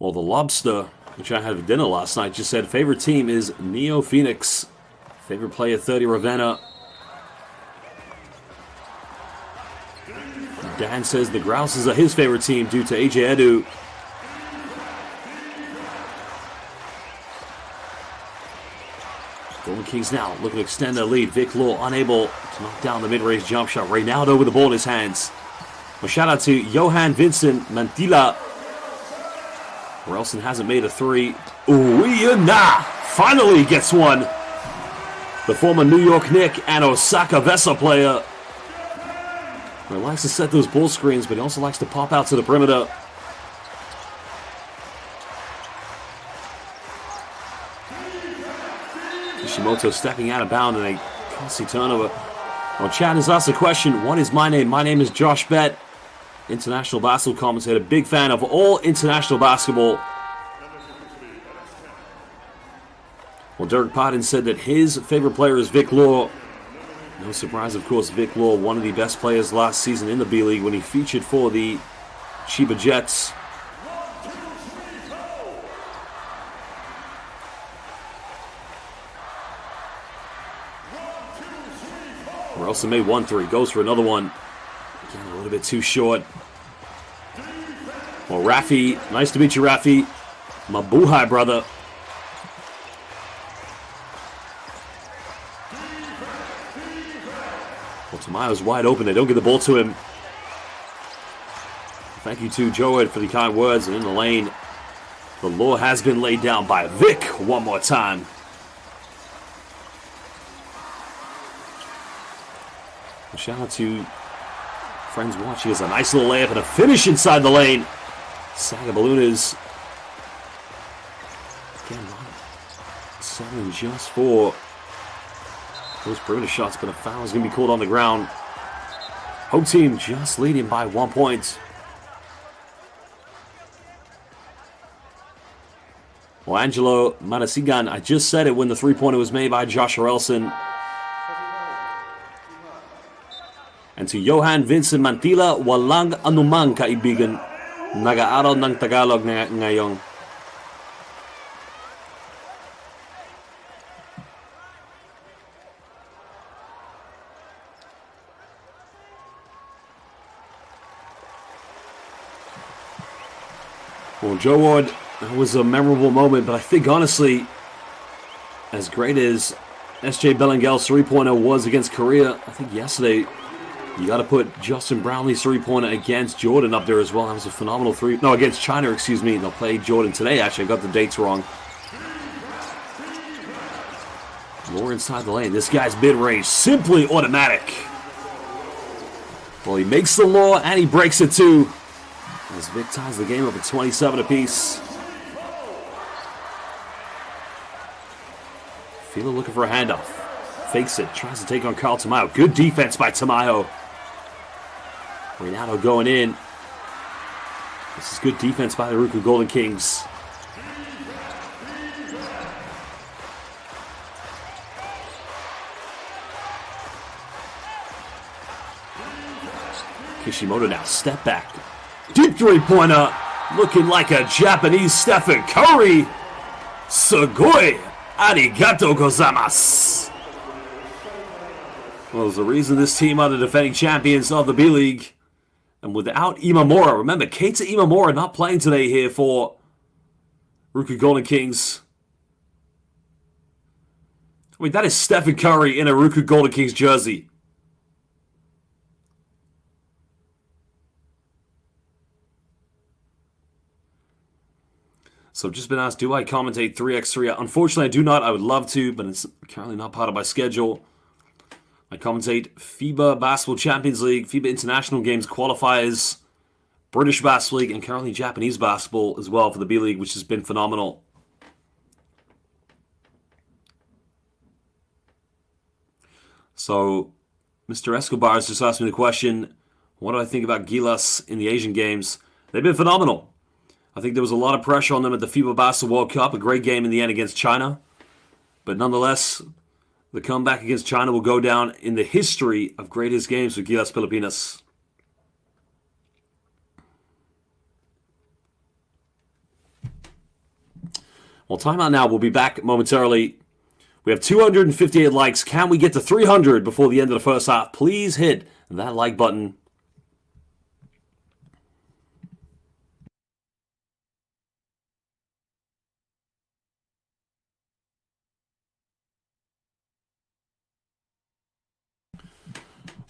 A: Well, the Lobster, which I had for dinner last night, just said favorite team is Neo Phoenix. Favorite player, 30 Ravenna. Dan says the Grouses are his favorite team due to AJ Edu. Golden Kings now looking to extend their lead. Vic Law unable to knock down the mid-range jump shot. Reynaldo with the ball in his hands. Well, shout out to Johan Vincent Mantilla. Relson hasn't made a 3. Uyuna finally gets one. The former New York Knick and Osaka Vesa player. He likes to set those ball screens, but he also likes to pop out to the perimeter. Kishimoto stepping out of bounds and a costly turnover. Well, Chad has asked the question, what is my name? My name is Josh Bett. International basketball commentator, big fan of all international basketball. Well, Derek Podden said that his favorite player is Vic Law. No surprise, of course, Vic Law, one of the best players last season in the B-League when he featured for the Chiba Jets. Relson made 1 3, goes for another one. Again, a little bit too short. Well, Rafi, nice to meet you, Rafi. Mabuhay, brother. Well, Tamayo's wide open. They don't get the ball to him. Thank you to Joe Ed for the kind words. And in the lane, the Law has been laid down by Vic one more time. Shout out to friends watching. It's a nice little layup and a finish inside the lane. Saga Ballooners. Again, 7 just for those perimeter shots, but a foul is going to be called on the ground. Home team just leading by 1 point. Well, Angelo Manasigan, I just said it when the 3-pointer was made by Josh Relson. And to Johan Vincent Mantilla, walang anumang kaibigan. Nag-aaral ng Tagalog ngayon. Well, Joe Ward, that was a memorable moment, but I think honestly, as great as S.J. Bellingel's three-pointer was against Korea, I think yesterday you got to put Justin Brownlee's three-pointer against Jordan up there as well. That was a phenomenal three. No, against China, excuse me. They'll play Jordan today. Actually, I got the dates wrong. More inside the lane. This guy's mid-range, simply automatic. Well, he makes the law and he breaks it too. As Vic ties the game up at 27 apiece. Fila looking for a handoff. Fakes it. Tries to take on Carl Tamayo. Good defense by Tamayo. Renato going in. This is good defense by the RYUKYU Golden Kings. Kishimoto now. Step back. Deep three-pointer. Looking like a Japanese Stephen Curry. Sugoi. Arigato gozaimasu. Well, there's a reason this team are the defending champions of the B-League. And without Imamura, remember, Keita Imamura not playing today here for RYUKYU Golden Kings. I mean, that is Stephen Curry in a RYUKYU Golden Kings jersey. So I've just been asked, do I commentate 3x3? Unfortunately, I do not. I would love to, but it's currently not part of my schedule. I commentate FIBA Basketball Champions League, FIBA International Games qualifiers, British Basketball League, and currently Japanese basketball as well for the B-League, which has been phenomenal. So, Mr. Escobar has just asked me the question, what do I think about Gilas in the Asian Games? They've been phenomenal. I think there was a lot of pressure on them at the FIBA Basketball World Cup. A great game in the end against China. But nonetheless, the comeback against China will go down in the history of greatest games for Gilas Pilipinas. Well, timeout now. We'll be back momentarily. We have 258 likes. Can we get to 300 before the end of the first half? Please hit that like button.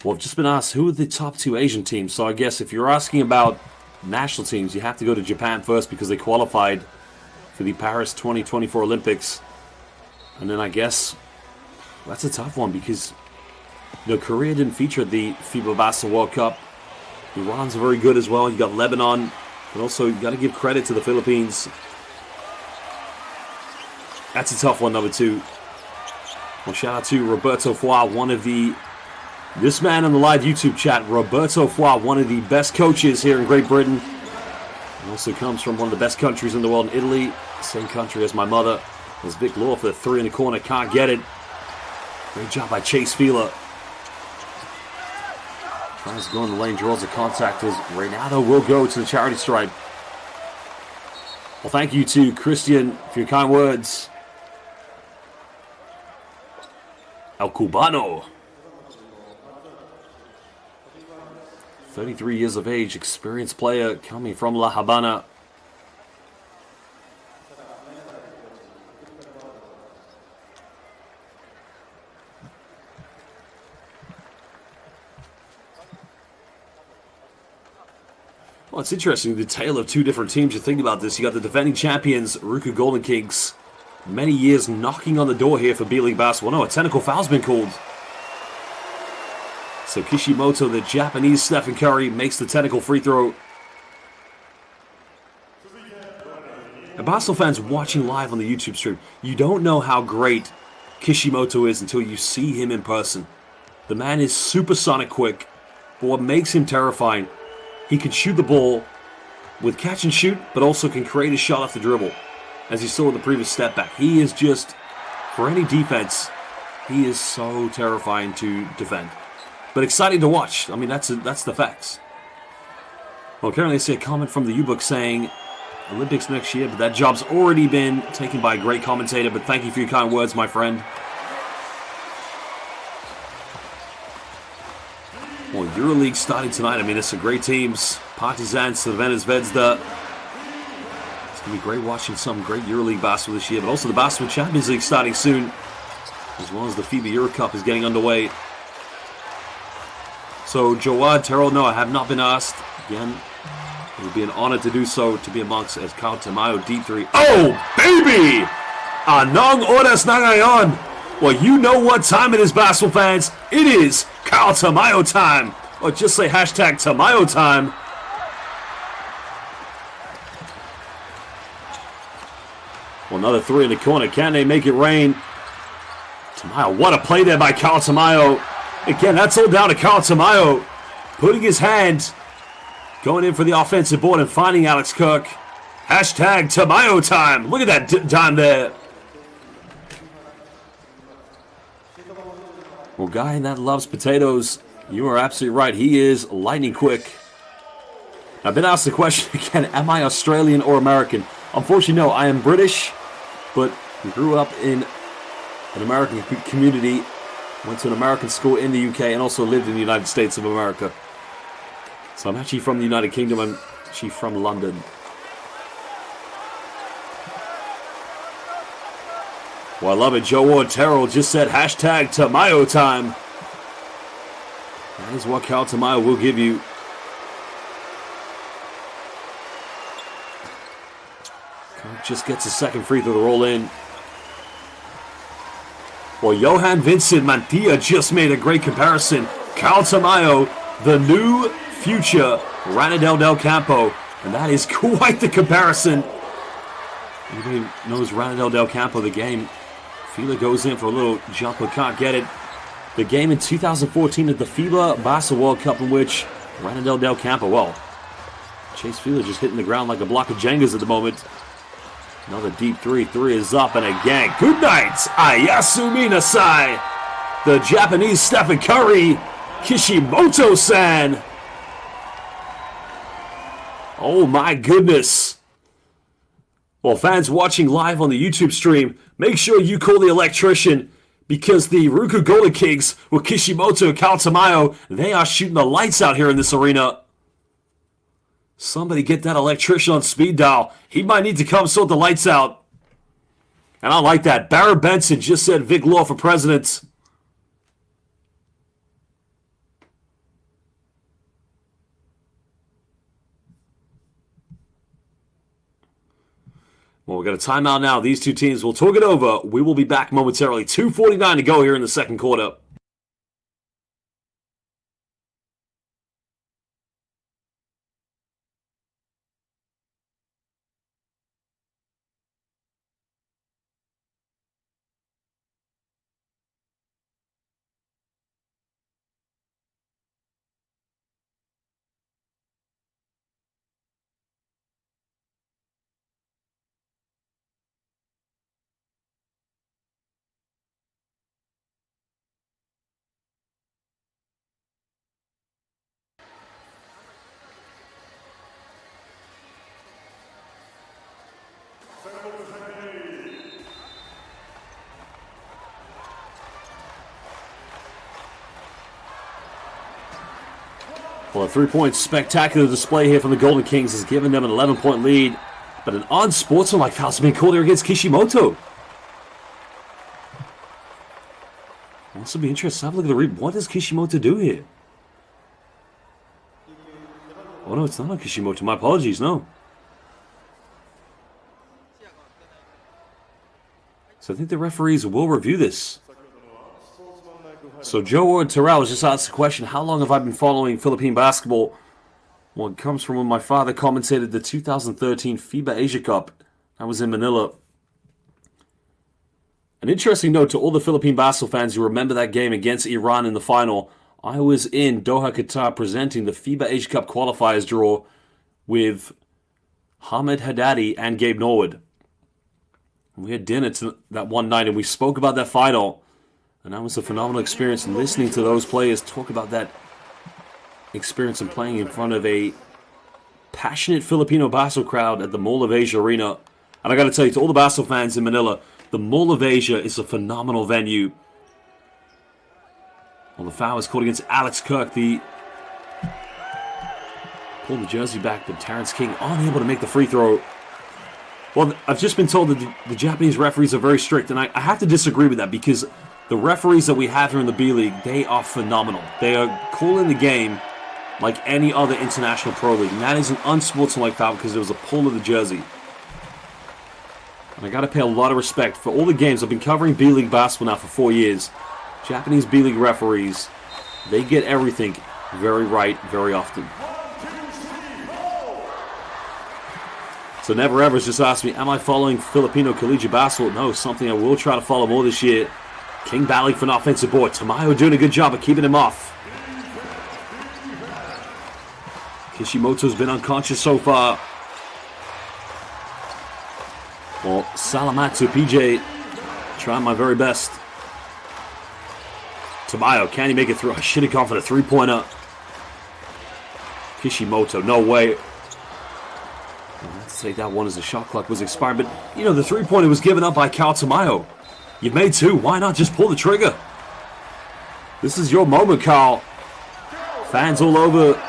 A: Well, I've just been asked, who are the top two Asian teams? So I guess if you're asking about national teams, you have to go to Japan first because they qualified for the Paris 2024 Olympics. And then I guess that's a tough one because, you know, Korea didn't feature at the FIBA Basketball World Cup. Iran's very good as well. You got Lebanon, but also you got to give credit to the Philippines. That's a tough one, number two. Well, shout out to Roberto Foy, this man in the live YouTube chat, Roberto Foy, one of the best coaches here in Great Britain. He also comes from one of the best countries in the world, in Italy. Same country as my mother. There's Vic Law for the three in the corner. Can't get it. Great job by Chase Fila. Tries to go in the lane, draws the contact as Renato will go to the charity stripe. Well, thank you to Christian for your kind words. El Cubano. 33 years of age, experienced player coming from La Habana. Well, it's interesting, the tale of two different teams. You think about this, you got the defending champions, RYUKYU Golden Kings. Many years knocking on the door here for B-League basketball. No, a technical foul's been called. So Kishimoto, the Japanese Stephen Curry, makes the technical free throw. And basketball fans watching live on the YouTube stream, you don't know how great Kishimoto is until you see him in person. The man is supersonic quick, but what makes him terrifying, he can shoot the ball with catch and shoot, but also can create a shot off the dribble, as you saw in the previous step back. He is just, for any defense, he is so terrifying to defend. but exciting to watch. I mean, that's the facts. Well, currently I see a comment from the U-Book saying Olympics next year, but that job's already been taken by a great commentator, but thank you for your kind words, my friend. Well, EuroLeague starting tonight. I mean, there's some great teams. Partizan, Crvena Zvezda. It's going to be great watching some great EuroLeague basketball this year, but also the Basketball Champions League starting soon, as well as the FIBA Euro Cup is getting underway. So, Jawad Terrell, no, I have not been asked. Again, it would be an honor to do so, to be amongst as Kyle Tamayo deep three. Oh, baby! Anong oras na ngayon? Well, you know what time it is, basketball fans. It is Kyle Tamayo time. Or just say hashtag Tamayo time. Well, another three in the corner. Can they make it rain? Tamayo, what a play there by Kyle Tamayo. Again, that's all down to Kyle Tamayo putting his hand, going in for the offensive board and finding Alex Cook. Hashtag Tamayo time. Look at that dime there. Well, guy that loves potatoes, you are absolutely right. He is lightning quick. I've been asked the question again, am I Australian or American? Unfortunately, no. I am British, but grew up in an American community, went to an American school in the UK, and also lived in the United States of America. So I'm actually from the United Kingdom. I'm actually from London. Well, I love it. Joe Ward Terrell just said hashtag Tamayo time. That is what Kyle Tamayo will give you. Cook just gets a second free throw to roll in. Well, Johan Vincent Mantilla just made a great comparison. Kyle Tamayo, the new future Ranadel Del Campo. And that is quite the comparison. Anybody knows Ranadel Del Campo, the game? Fila goes in for a little jumper, can't get it. The game in 2014 at the FIBA Basketball World Cup in which Ranadel Del Campo, well, Chase Fila just hitting the ground like a block of Jengas at the moment. Another deep three. Three is up and again. Good night, Ayasumi Nasai. The Japanese Stephen Curry. Kishimoto-san. Oh my goodness. Well, fans watching live on the YouTube stream, make sure you call the electrician because the RYUKYU Golden Kings with Kishimoto and Kyle Tamayo, they are shooting the lights out here in this arena. Somebody get that electrician on speed dial. He might need to come sort the lights out. And I like that. Barrett Benson just said Vic Law for president. Well, we've got a timeout now. These two teams will talk it over. We will be back momentarily. 2:49 to go here in the second quarter. Well, a three-point spectacular display here from the Golden Kings has given them an 11-point lead. But an unsportsmanlike foul has been called here against Kishimoto. This will be interesting. Have a look at the read. What does Kishimoto do here? Oh, no, it's not on Kishimoto. My apologies, no. So I think the referees will review this. So Joe Terrell just asked the question, how long have I been following Philippine basketball? Well, it comes from when my father commentated the 2013 FIBA Asia Cup. I was in Manila. An interesting note to all the Philippine basketball fans who remember that game against Iran in the final. I was in Doha, Qatar, presenting the FIBA Asia Cup qualifiers draw with Hamid Haddadi and Gabe Norwood. We had dinner that one night and we spoke about that final. And that was a phenomenal experience listening to those players talk about that experience and playing in front of a passionate Filipino basketball crowd at the Mall of Asia Arena. And I got to tell you, to all the basketball fans in Manila, the Mall of Asia is a phenomenal venue. Well, the foul was called against Alex Kirk. Pulled the jersey back, but Terrence King unable to make the free throw. Well, I've just been told that the Japanese referees are very strict, and I have to disagree with that because the referees that we have here in the B-League, they are phenomenal. They are calling the game like any other international pro league, and that is an unsportsmanlike foul because it was a pull of the jersey. And I got to pay a lot of respect for all the games. I've been covering B-League basketball now for 4 years. Japanese B-League referees, they get everything very right very often. So Never Ever's just asked me, am I following Filipino collegiate basketball? No, something I will try to follow more this year. King battling for an offensive board. Tamayo doing a good job of keeping him off. Kishimoto's been unconscious so far. Well, Salamatsu, PJ, trying my very best. Tamayo, can he make it through? I should have gone for the three-pointer. Kishimoto, no way. Let's take that one as the shot clock was expired. But, you know, the three-pointer was given up by Kyle Tamayo. You've made two. Why not just pull the trigger? This is your moment, Kyle. Fans all over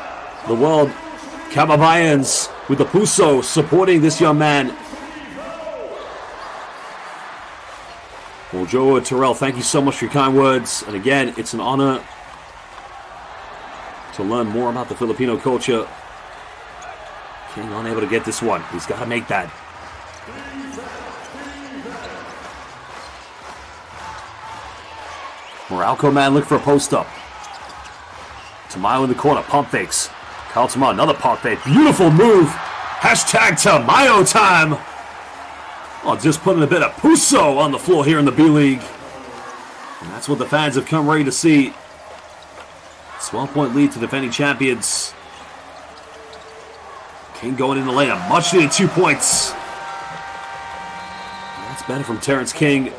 A: the world, Kababayans with the Puso supporting this young man. Well, Joe Terrell, thank you so much for your kind words. And again, it's an honor to learn more about the Filipino culture. King unable to get this one. He's got to make that. Moralco man look for a post-up. Tamayo in the corner. Pump fakes. Kyle Tamayo, another pump fake. Beautiful move. Hashtag Tamayo time. Oh, just putting a bit of Puso on the floor here in the B-League. And that's what the fans have come ready to see. 12-point lead to defending champions. King going in the lane. A much needed 2 points. And that's better from Terrence King.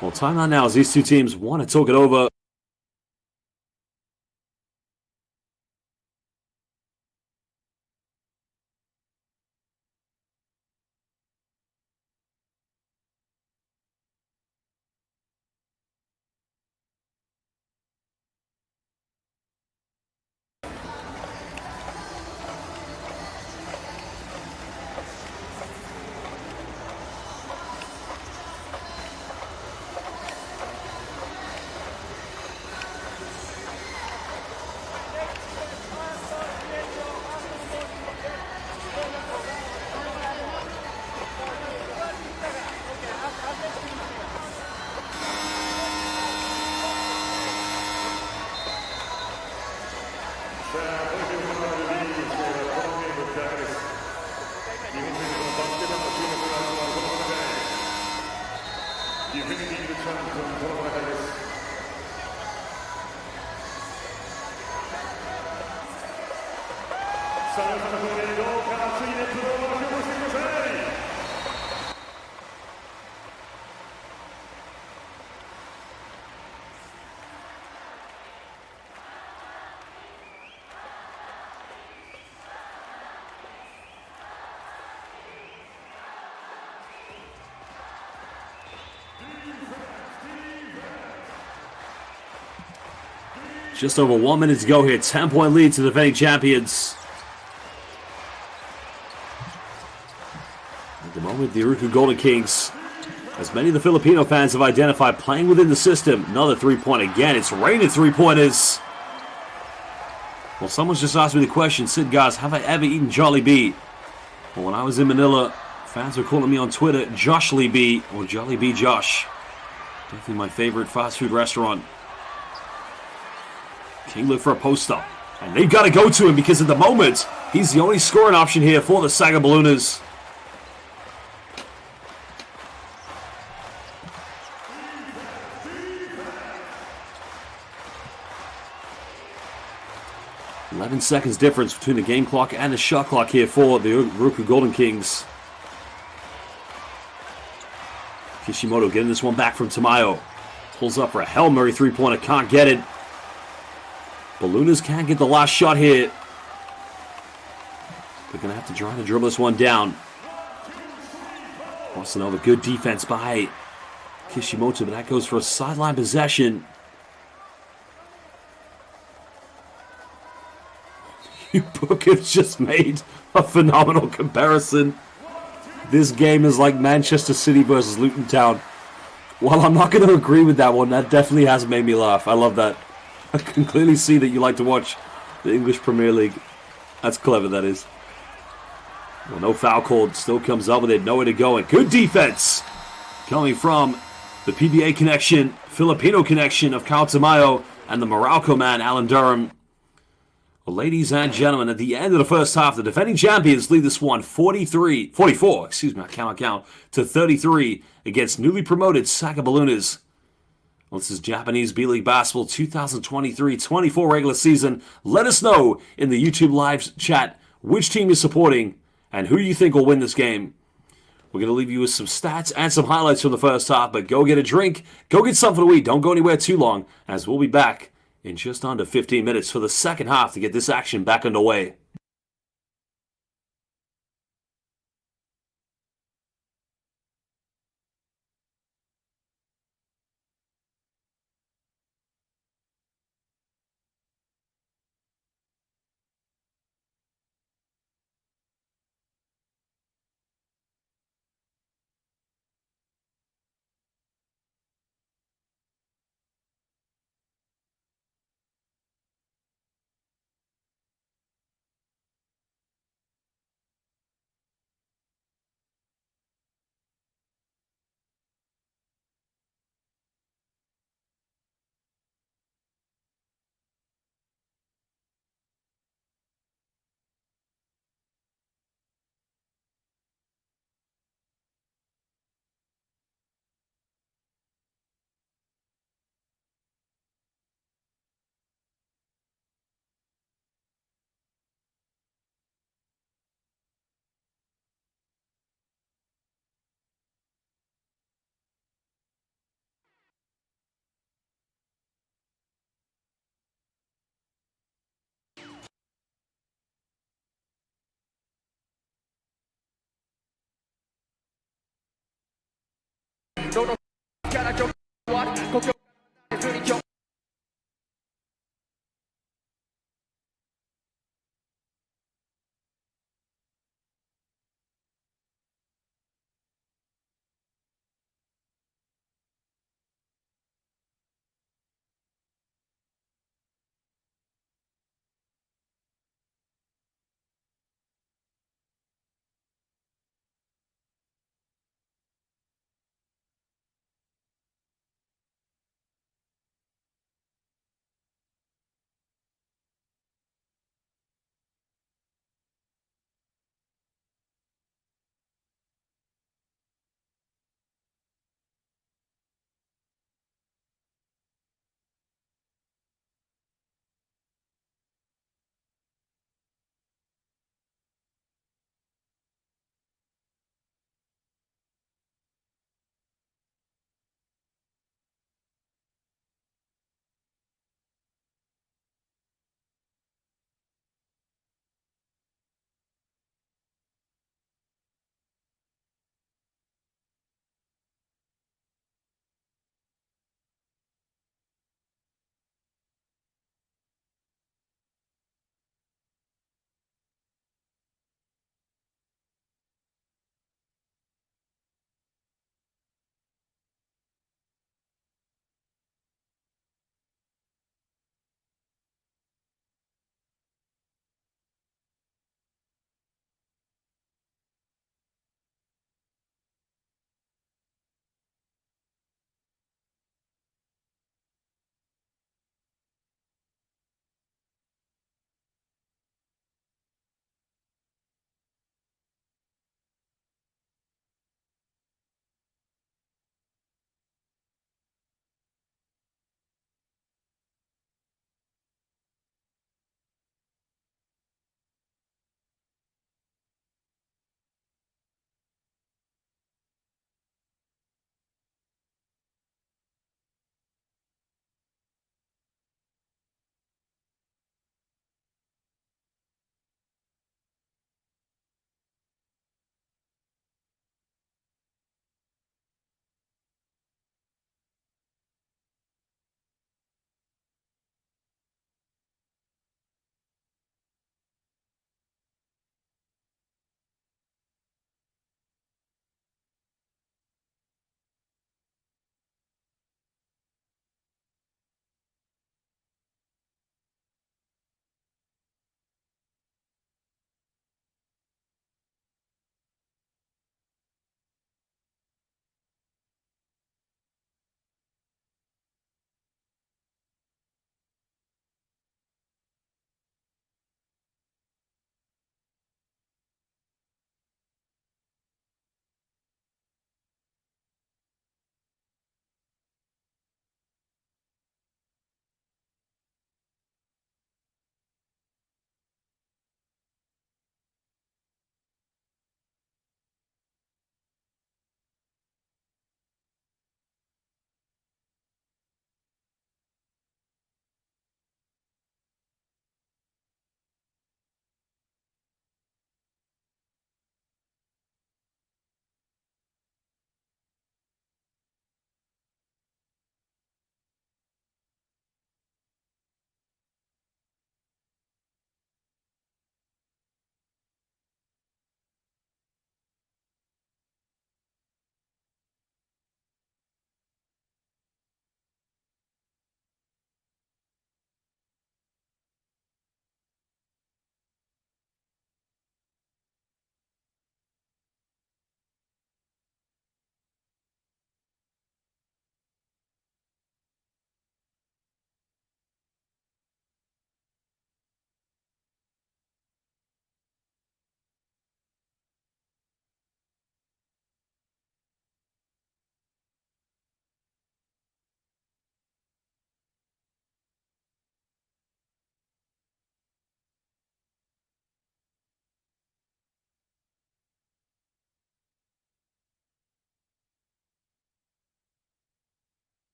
A: Well, timeout now as these two teams want to talk it over. Just over 1 minute to go here. 10-point lead to the defending champions. At the moment, the RYUKYU Golden Kings, as many of the Filipino fans have identified, playing within the system. Another three-point again. It's raining three-pointers. Well, someone's just asked me the question, Sid, guys, have I ever eaten Jollibee? Well, when I was in Manila, fans were calling me on Twitter Joshliebee or Jollibee Josh. Definitely my favorite fast food restaurant. King look for a post-up. And they've got to go to him because at the moment, he's the only scoring option here for the Saga Ballooners. 11 seconds difference between the game clock and the shot clock here for the RYUKYU Golden Kings. Kishimoto getting this one back from Tamayo. Pulls up for a Hail Mary three-pointer, can't get it. Ballooners can't get the last shot here. They're going to have to try to dribble this one down. Crossing over, good defense by Kishimoto, but that goes for a sideline possession. Booker's just made a phenomenal comparison. This game is like Manchester City versus Luton Town. While I'm not going to agree with that one, that definitely has made me laugh. I love that. I can clearly see that you like to watch the English Premier League. That's clever, that is. Well, no foul called. Still comes up with it. Nowhere to go. And good defense coming from the PBA connection, Filipino connection of Kyle Tamayo and the Morocco man, Alan Durham. Well, ladies and gentlemen, at the end of the first half, the defending champions lead this one 44, I cannot count, to 33 against newly promoted Saga Ballooners. Well, this is Japanese B.LEAGUE Basketball 2023-24 regular season. Let us know in the YouTube live chat which team you're supporting and who you think will win this game. We're going to leave you with some stats and some highlights from the first half, but go get a drink, go get something to eat, don't go anywhere too long, as we'll be back in just under 15 minutes for the second half to get this action back underway.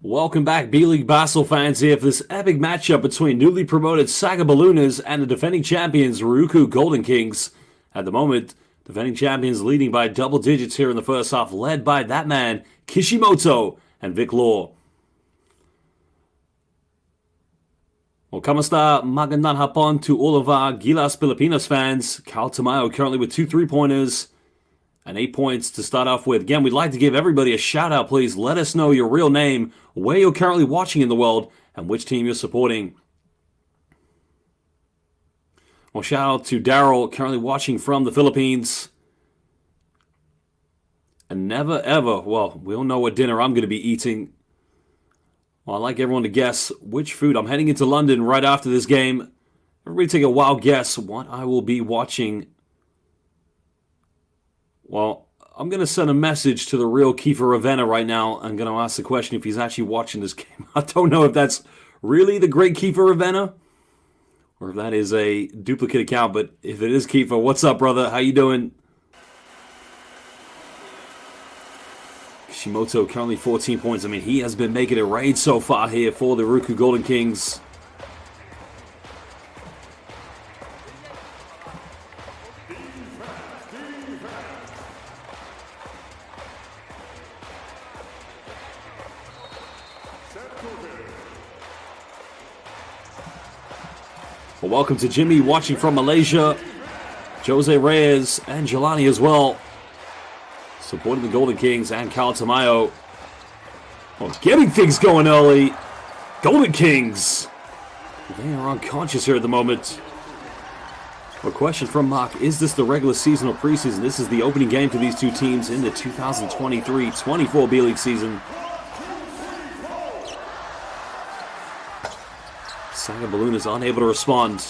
A: Welcome back, B.LEAGUE Basel fans here for this epic matchup between newly promoted SAGA Balloonas and the defending champions RYUKYU Golden Kings. At the moment, defending champions leading by double digits here in the first half, led by that man, Kishimoto and Vic Law. Well, kamusta magandang hapon to all of our Gilas Pilipinas fans. Carl Tamayo currently with 2 3-pointers and 8 points to start off with. Again, we'd like to give everybody a shout out, please. Let us know your real name, where you're currently watching in the world, and which team you're supporting. Well, shout out to Daryl, currently watching from the Philippines. And never ever, well, we all know what dinner I'm going to be eating. Well, I'd like everyone to guess which food. I'm heading into London right after this game. Everybody take a wild guess what I will be watching. Well, I'm going to send a message to the real Kiefer Ravenna right now. I'm going to ask the question if he's actually watching this game. I don't know if that's really the great Kiefer Ravenna or if that is a duplicate account, but if it is Kiefer, what's up, brother? How you doing? Kishimoto currently 14 points. I mean, he has been making it rain so far here for the RYUKYU Golden Kings. Well, welcome to Jimmy watching from Malaysia. Jose Reyes and Jelani as well, supporting the Golden Kings, and Carl Tamayo. Oh, getting things going early. Golden Kings, they are unconscious here at the moment. A question from Mark: is this the regular season or preseason? This is the opening game for these two teams in the 2023-24 B-League season. SAGA Balloon is unable to respond.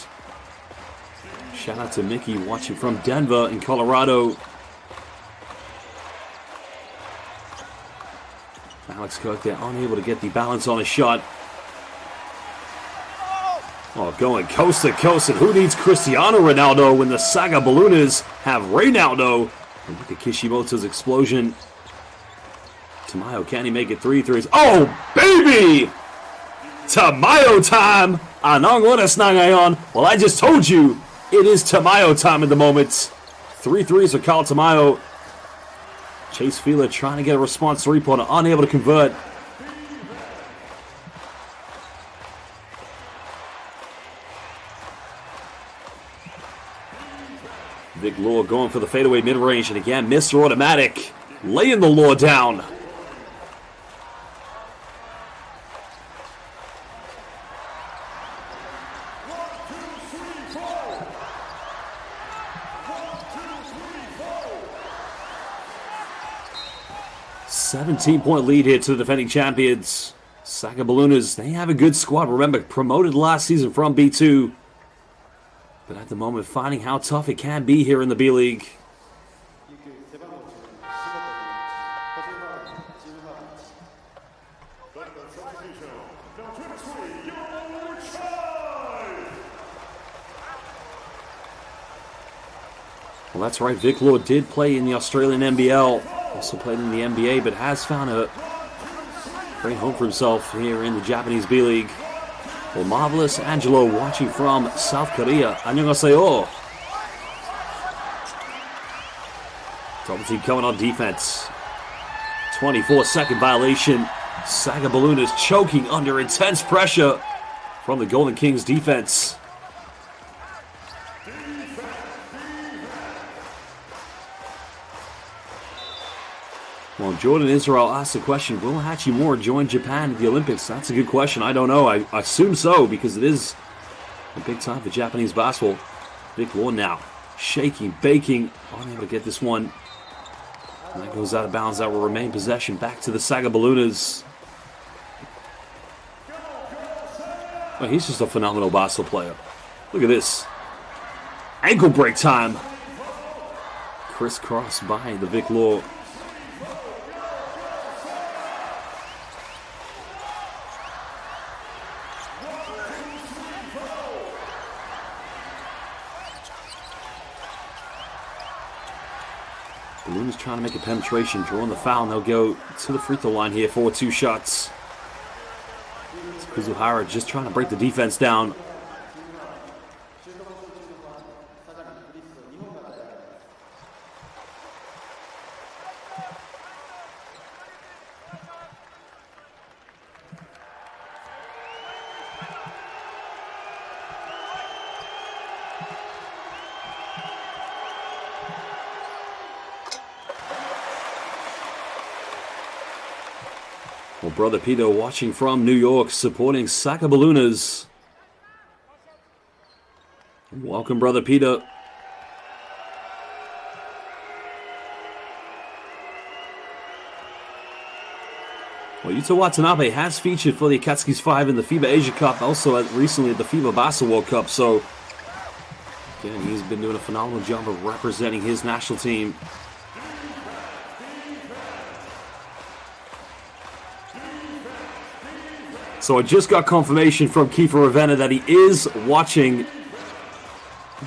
A: Shout out to Mickey watching from Denver in Colorado. Alex Kirk there unable to get the balance on a shot. Oh, going coast to coast, and who needs Cristiano Ronaldo when the SAGA Balloonas have Reynaldo? And look at Kishimoto's explosion. Tamayo, can he make it 3 threes? Oh, baby! Tamayo time! Anong oras na ngayon? Well, I just told you, it is Tamayo time at the moment. 3 threes for Carl Tamayo. Chase Fila trying to get a response 3-pointer, unable to convert. Vic Law going for the fadeaway mid-range, and again, Mr. Automatic laying the Law down. $17-point lead here to the defending champions. SAGA Balloonas, they have a good squad. Remember, promoted last season from B2. But at the moment, finding how tough it can be here in the B-League. Well, that's right. Vic Law did play in the Australian NBL. Also played in the NBA, but has found a great home for himself here in the Japanese B-League. Well, Marvelous Angelo watching from South Korea. Annyeonghaseyo. Double team coming on defense. 24-second violation. SAGA Balloon is choking under intense pressure from the Golden Kings defense. Well, Jordan Israel asked the question, will Hachimura join Japan at the Olympics? That's a good question. I don't know. I assume so, because it is a big time for Japanese basketball. Vic Law now shaking, baking, unable to get this one. And that goes out of bounds. That will remain possession back to the SAGA Balloonas. Well, he's just a phenomenal basketball player. Look at this. Ankle break time. Crisscross by the Vic Law. Balloon is trying to make a penetration, drawing the foul, and they'll go to the free throw line here for 2 shots. Kuzuhara just trying to break the defense down. Well, Brother Peter watching from New York, supporting Saga Balloonas. Welcome, Brother Peter. Well, Yuta Watanabe has featured for the Akatsuki's 5 in the FIBA Asia Cup, also recently at the FIBA Basel World Cup, so again, he's been doing a phenomenal job of representing his national team. So I just got confirmation from Kiefer Ravenna that he is watching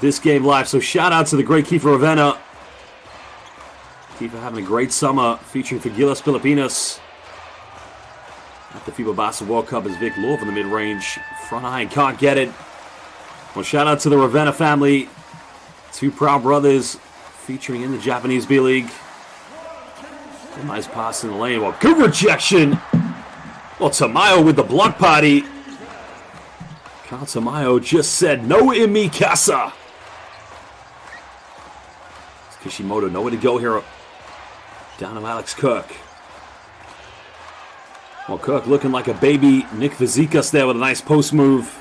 A: this game live. So shout out to the great Kiefer Ravenna. Kiefer having a great summer featuring for Gilas Pilipinas at the FIBA Basel World Cup as Vic Love in the mid-range. Front iron, can't get it. Well, shout out to the Ravenna family. Two proud brothers featuring in the Japanese B-League. A nice pass in the lane. Well, good rejection. Well, Tamayo with the block party. Kyle Tamayo just said, no in mi casa. It's Kishimoto, nowhere to go here. Down to Alex Kirk. Well, Kirk looking like a baby Nick Fazekas there with a nice post move.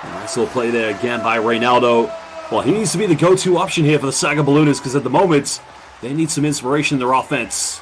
A: A nice little play there again by Reynaldo. Well, he needs to be the go-to option here for the Saga Balloonas because at the moment, they need some inspiration in their offense.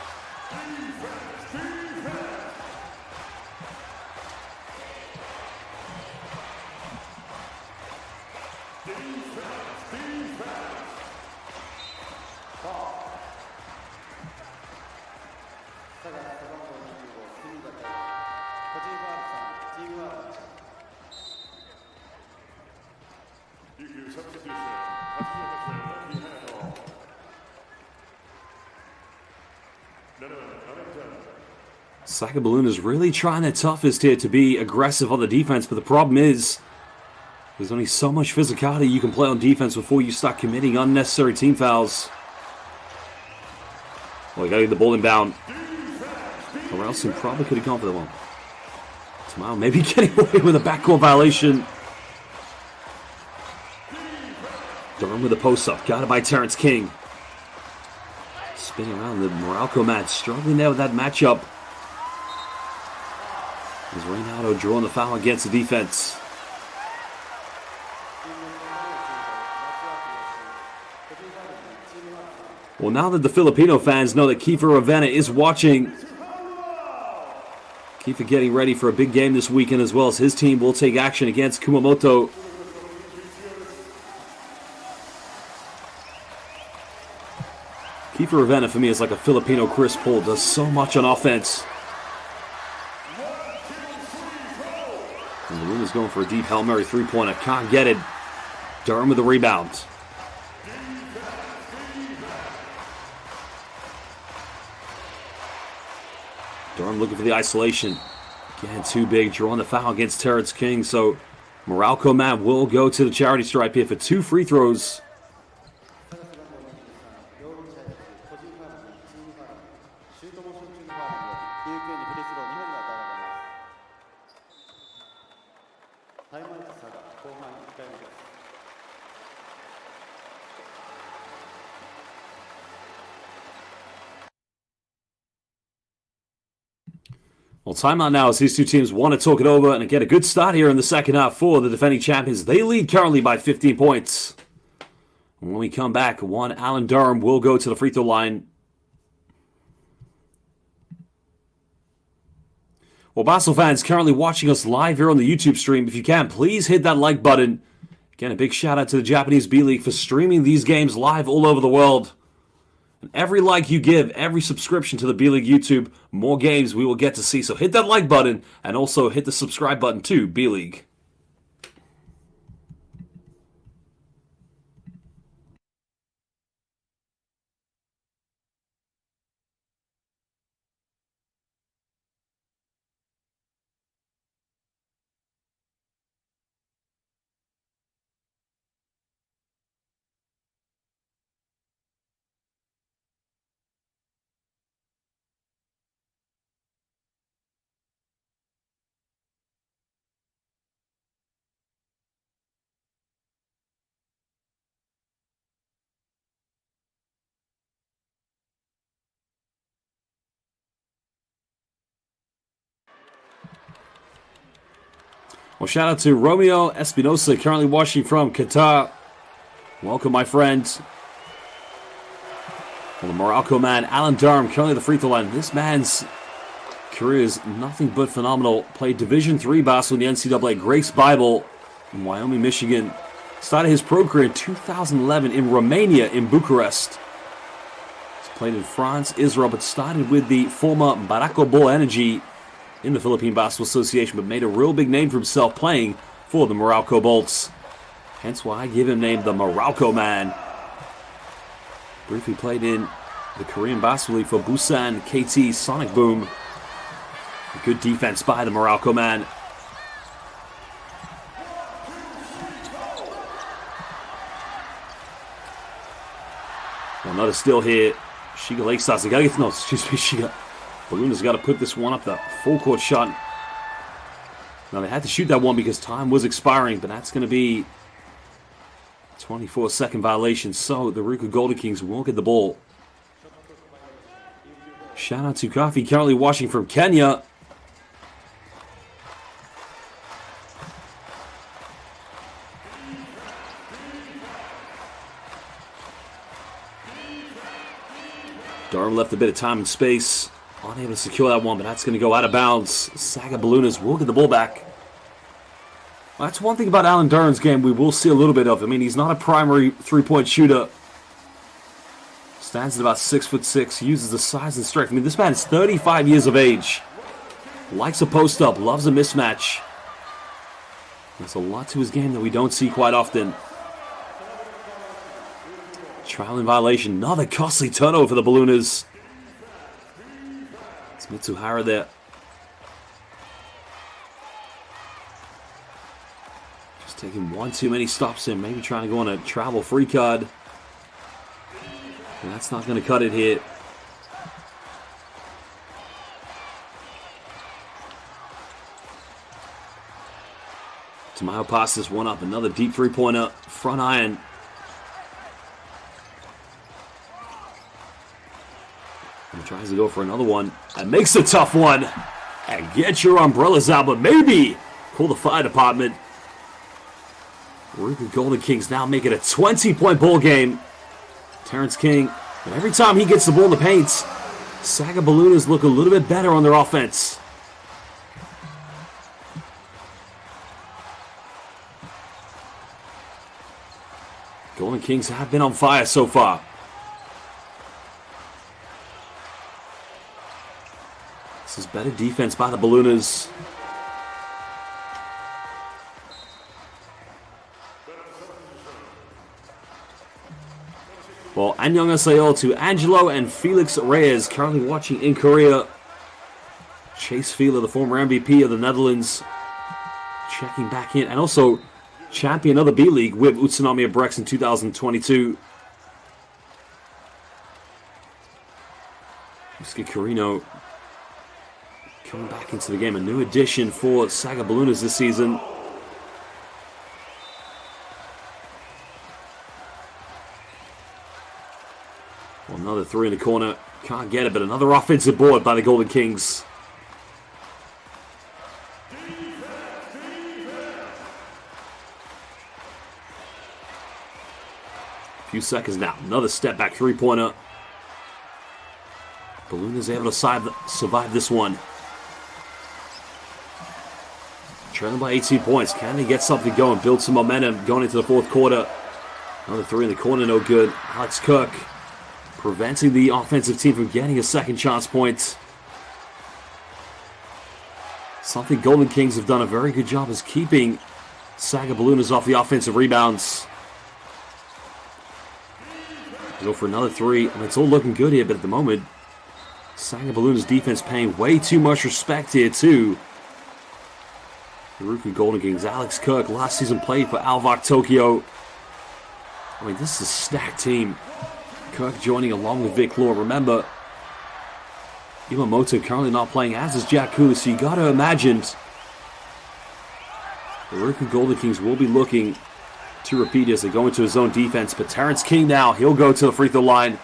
A: Saga Balloon is really trying their toughest here to be aggressive on the defense, but the problem is there's only so much physicality you can play on defense before you start committing unnecessary team fouls. Well, you gotta get the ball inbound. Or else he probably could have gone for the one. Tomorrow maybe getting away with a backcourt violation. Durham with a post-up, guarded by Terrence King. Spinning around the Morocco mat, struggling there with that matchup. As Reynaldo drawing the foul against the defense. Well, now that the Filipino fans know that Kiefer Ravenna is watching, Kiefer getting ready for a big game this weekend as well, as his team will take action against Kumamoto. Kiefer Ravenna for me is like a Filipino Chris Paul, does so much on offense. And the room is going for a deep Hail Mary three-pointer. Can't get it. Durham with the rebound. Durham looking for the isolation. Again, too big. Drawing the foul against Terrence King. So Morocco man will go to the charity stripe here for 2 free throws. Well, timeout now as these two teams want to talk it over and get a good start here in the second half for the defending champions. They lead currently by 15 points. When we come back, one Alan Durham will go to the free throw line. Well, Basel fans currently watching us live here on the YouTube stream. If you can, please hit that like button. Again, a big shout out to the Japanese B-League for streaming these games live all over the world. And every like you give, every subscription to the B-League YouTube, more games we will get to see. So hit that like button and also hit the subscribe button to B-League. Well, shout out to Romeo Espinosa, currently watching from Qatar. Welcome, my friends. Well, the Morocco man, Alan Durham, currently at the free throw line. This man's career is nothing but phenomenal. Played Division III basketball in the NCAA, Grace Bible in Wyoming, Michigan. Started his pro career in 2011 in Romania, in Bucharest. He's played in France, Israel, but started with the former Barako Bull Energy in the Philippine Basketball Association, but made a real big name for himself playing for the Morocco Bolts. Hence why I give him name the Morocco Man. Briefly played in the Korean Basketball League for Busan KT Sonic Boom. Good defense by the Morocco Man. Well, another steal here. Shiga Lake Stars. They gotta get, no, excuse me, Shiga. Balloon's got to put this one up, the full court shot. Now they had to shoot that one because time was expiring, but that's going to be 24-second violation. So the RYUKYU Golden Kings will get the ball. Shout out to Kofi, currently watching from Kenya. Durham left a bit of time and space. Unable to secure that one, but that's going to go out of bounds. Saga Ballooners will get the ball back. Well, that's one thing about Alan Durham's game we will see a little bit of. I mean, he's not a primary three-point shooter. Stands at about 6'6", uses the size and strength. I mean, this man is 35 years of age. Likes a post-up, loves a mismatch. There's a lot to his game that we don't see quite often. Trial in violation. Another costly turnover for the Ballooners. It's Mitsuhara there. Just taking one too many stops in. Maybe trying to go on a travel free card. And that's not going to cut it here. Tamayo passes one up. Another deep three-pointer. Front iron. And tries to go for another one. And makes a tough one. And get your umbrellas out, but maybe call the fire department. RYUKYU Golden Kings now make it a 20-point ball game. Terrence King, but every time he gets the ball in the paint, Saga Ballooners look a little bit better on their offense. Golden Kings have been on fire so far. This is better defense by the Ballooners. Well, annyeonghaseyo to Angelo and Felix Reyes, currently watching in Korea. Chase Fieler, the former MVP of the Netherlands, checking back in. And also champion of the B.LEAGUE with Utsunomiya Brex in 2022. Yusuke Kirino coming back into the game. A new addition for Saga Ballooners this season. Well, another three in the corner. Can't get it, but another offensive board by the Golden Kings. A few seconds now. Another step back three-pointer. Ballooners able to survive this one. Trailing by 18 points. Can they get something going? Build some momentum going into the fourth quarter. Another three in the corner, no good. Alex Kirk preventing the offensive team from getting a second chance point. Something Golden Kings have done a very good job is keeping Saga Ballooners off the offensive rebounds. Go for another three. I mean, it's all looking good here, but at the moment, Saga Ballooners defense paying way too much respect here too. The RYUKYU Golden Kings. Alex Kirk last season played for Alvak Tokyo. I mean, this is a stacked team. Kirk joining along with Vic Law. Remember, Iwamoto currently not playing, as is Jack Cooley, so you got to imagine the RYUKYU Golden Kings will be looking to repeat as they go into his own defense. But Terrence King now, he'll go to the free throw line.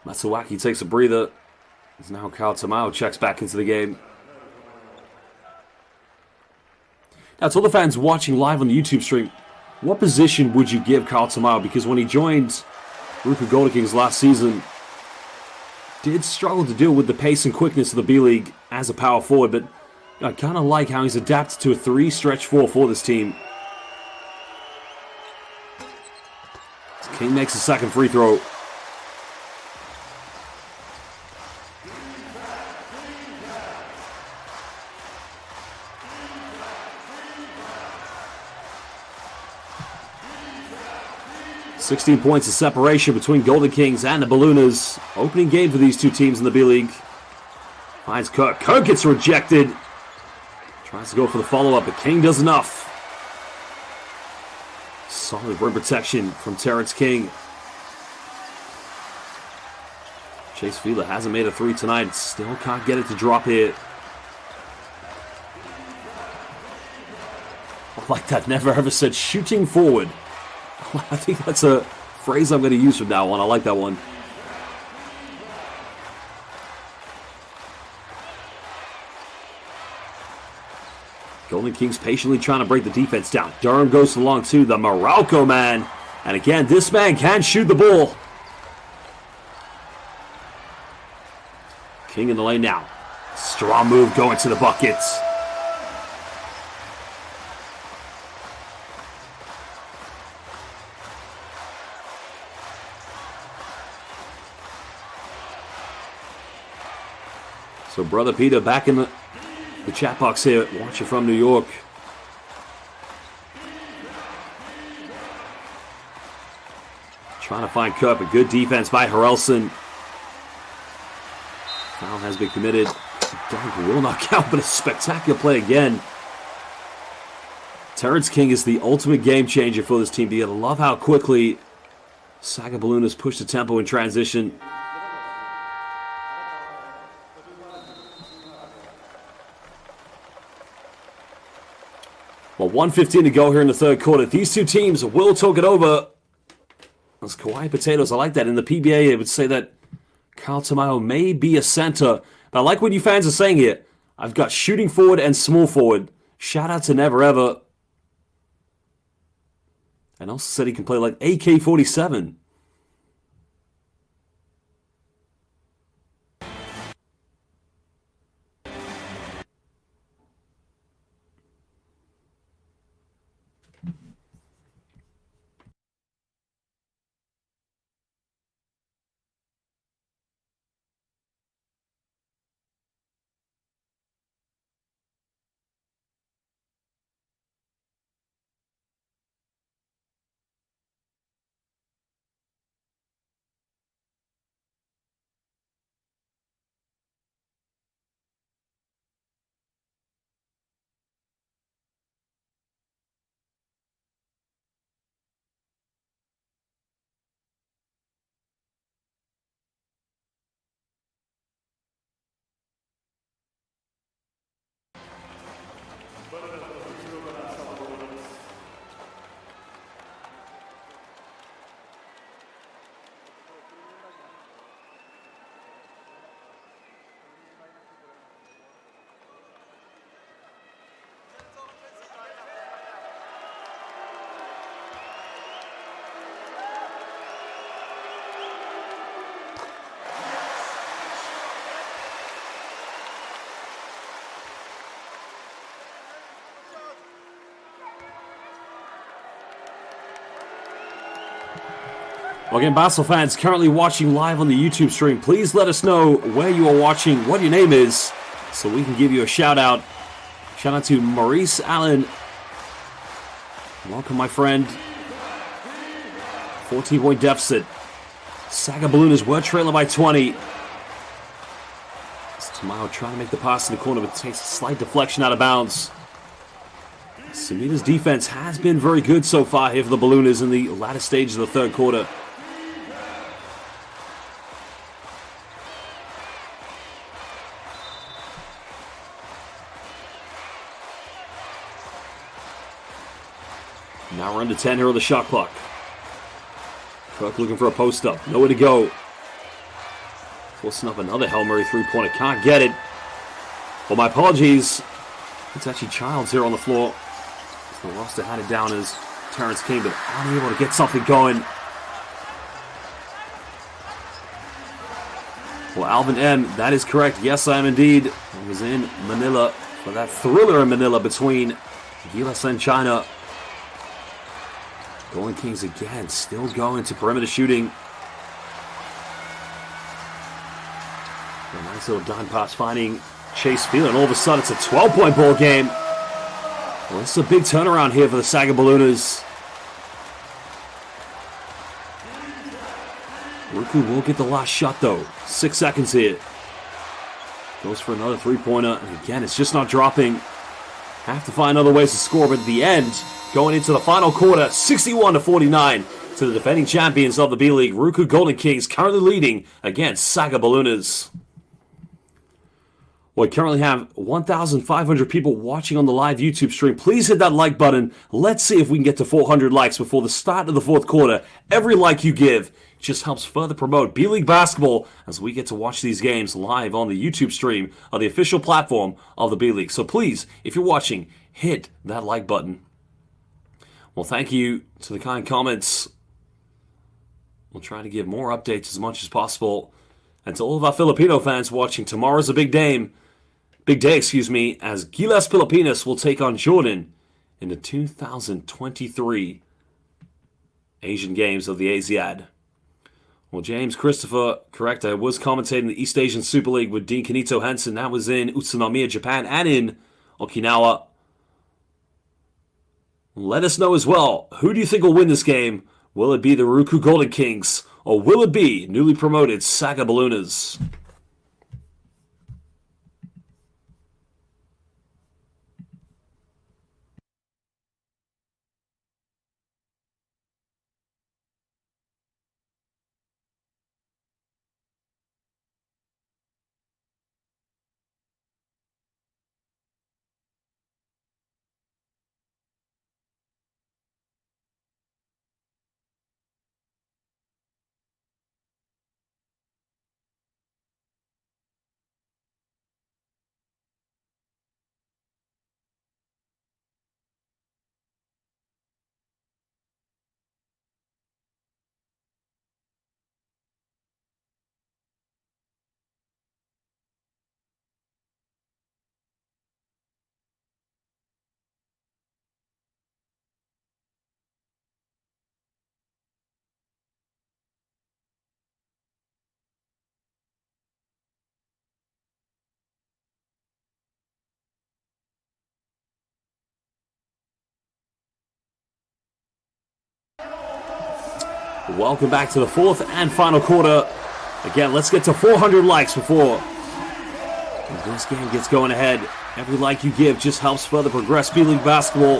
A: Matsuwaki takes a breather. As now Kyle Tamao checks back into the game. Now, to all the fans watching live on the YouTube stream, what position would you give Kyle Tamao? Because when he joined RYUKYU Golden Kings last season, did struggle to deal with the pace and quickness of the B-League as a power forward, but I kind of like how he's adapted to a 3-stretch-4 for this team. King makes a second free throw. $16 points of separation between Golden Kings and the Balloonas. Opening game for these two teams in the B-League. Finds Kirk. Kirk gets rejected. Tries to go for the follow-up, but King does enough. Solid rim protection from Terrence King. Chase Fila hasn't made a three tonight. Still can't get it to drop here. I like that. Never ever said shooting forward. I think that's a phrase I'm going to use from now on. I like that one. Golden Kings patiently trying to break the defense down. Durham goes along to the Morocco man. And again, this man can shoot the ball. King in the lane now. Strong move going to the buckets. So Brother Peter back in the chat box here, watching from New York. Trying to find Kirk, but good defense by Harrelson. Foul has been committed. Dunk will not count, but a spectacular play again. Terrence King is the ultimate game changer for this team. You gotta love how quickly Saga Balloonas pushed the tempo in transition. Well, 1:15 to go here in the third quarter. These two teams will talk it over. Those Kauai potatoes, I like that. In the PBA, it would say that Kyle Tamao may be a center. But I like what you fans are saying here. I've got shooting forward and small forward. Shout out to Never Ever. And also said he can play like AK-47. Well, again, Basel fans currently watching live on the YouTube stream, please let us know where you are watching, what your name is, so we can give you a shout out. Shout out to Maurice Allen. Welcome, my friend. 14-point deficit. Saga Balloonas were trailing by 20. Tamao trying to make the pass in the corner, but takes a slight deflection out of bounds. Samita's defense has been very good so far here for the Balloonas in the latter stages of the third quarter. Now we're under 10 here on the shot clock. Cook looking for a post-up. Nowhere to go. Forcing up another Hail Mary three-pointer. Can't get it. Well, my apologies. It's actually Childs here on the floor. The roster had it down as Terrence King, but unable to get something going. Well, Alvin M., that is correct. Yes, I am indeed. I was in Manila for that thriller in Manila between US and China. Golden Kings again, still going to perimeter shooting. A nice little dime pass finding Chase Field, and all of a sudden it's a 12-point ball game. Well, this is a big turnaround here for the Saga Ballooners. RYUKYU will get the last shot, though. 6 seconds here. Goes for another three-pointer, and again, it's just not dropping. Have to find other ways to score, but at the end, going into the final quarter, 61-49 to the defending champions of the B-League. RYUKYU Golden Kings currently leading against Saga Ballooners. We currently have 1,500 people watching on the live YouTube stream. Please hit that like button. Let's see if we can get to 400 likes before the start of the fourth quarter. Every like you give just helps further promote B-League basketball as we get to watch these games live on the YouTube stream of the official platform of the B-League. So please, if you're watching, hit that like button. Well, thank you to the kind comments. We'll try to give more updates as much as possible. And to all of our Filipino fans watching, tomorrow's a big day, as Gilas Pilipinas will take on Jordan in the 2023 Asian Games of the Asiad. Well, James Christopher, correct, I was commentating the East Asian Super League with Dean Kenito Henson. That was in Utsunomiya, Japan, and in Okinawa. Let us know as well, who do you think will win this game? Will it be the RYUKYU Golden Kings, or will it be newly promoted Saga Ballooners? Welcome back to the fourth and final quarter. Again, let's get to 400 likes before this game gets going ahead. Every like you give just helps further progress B-League basketball.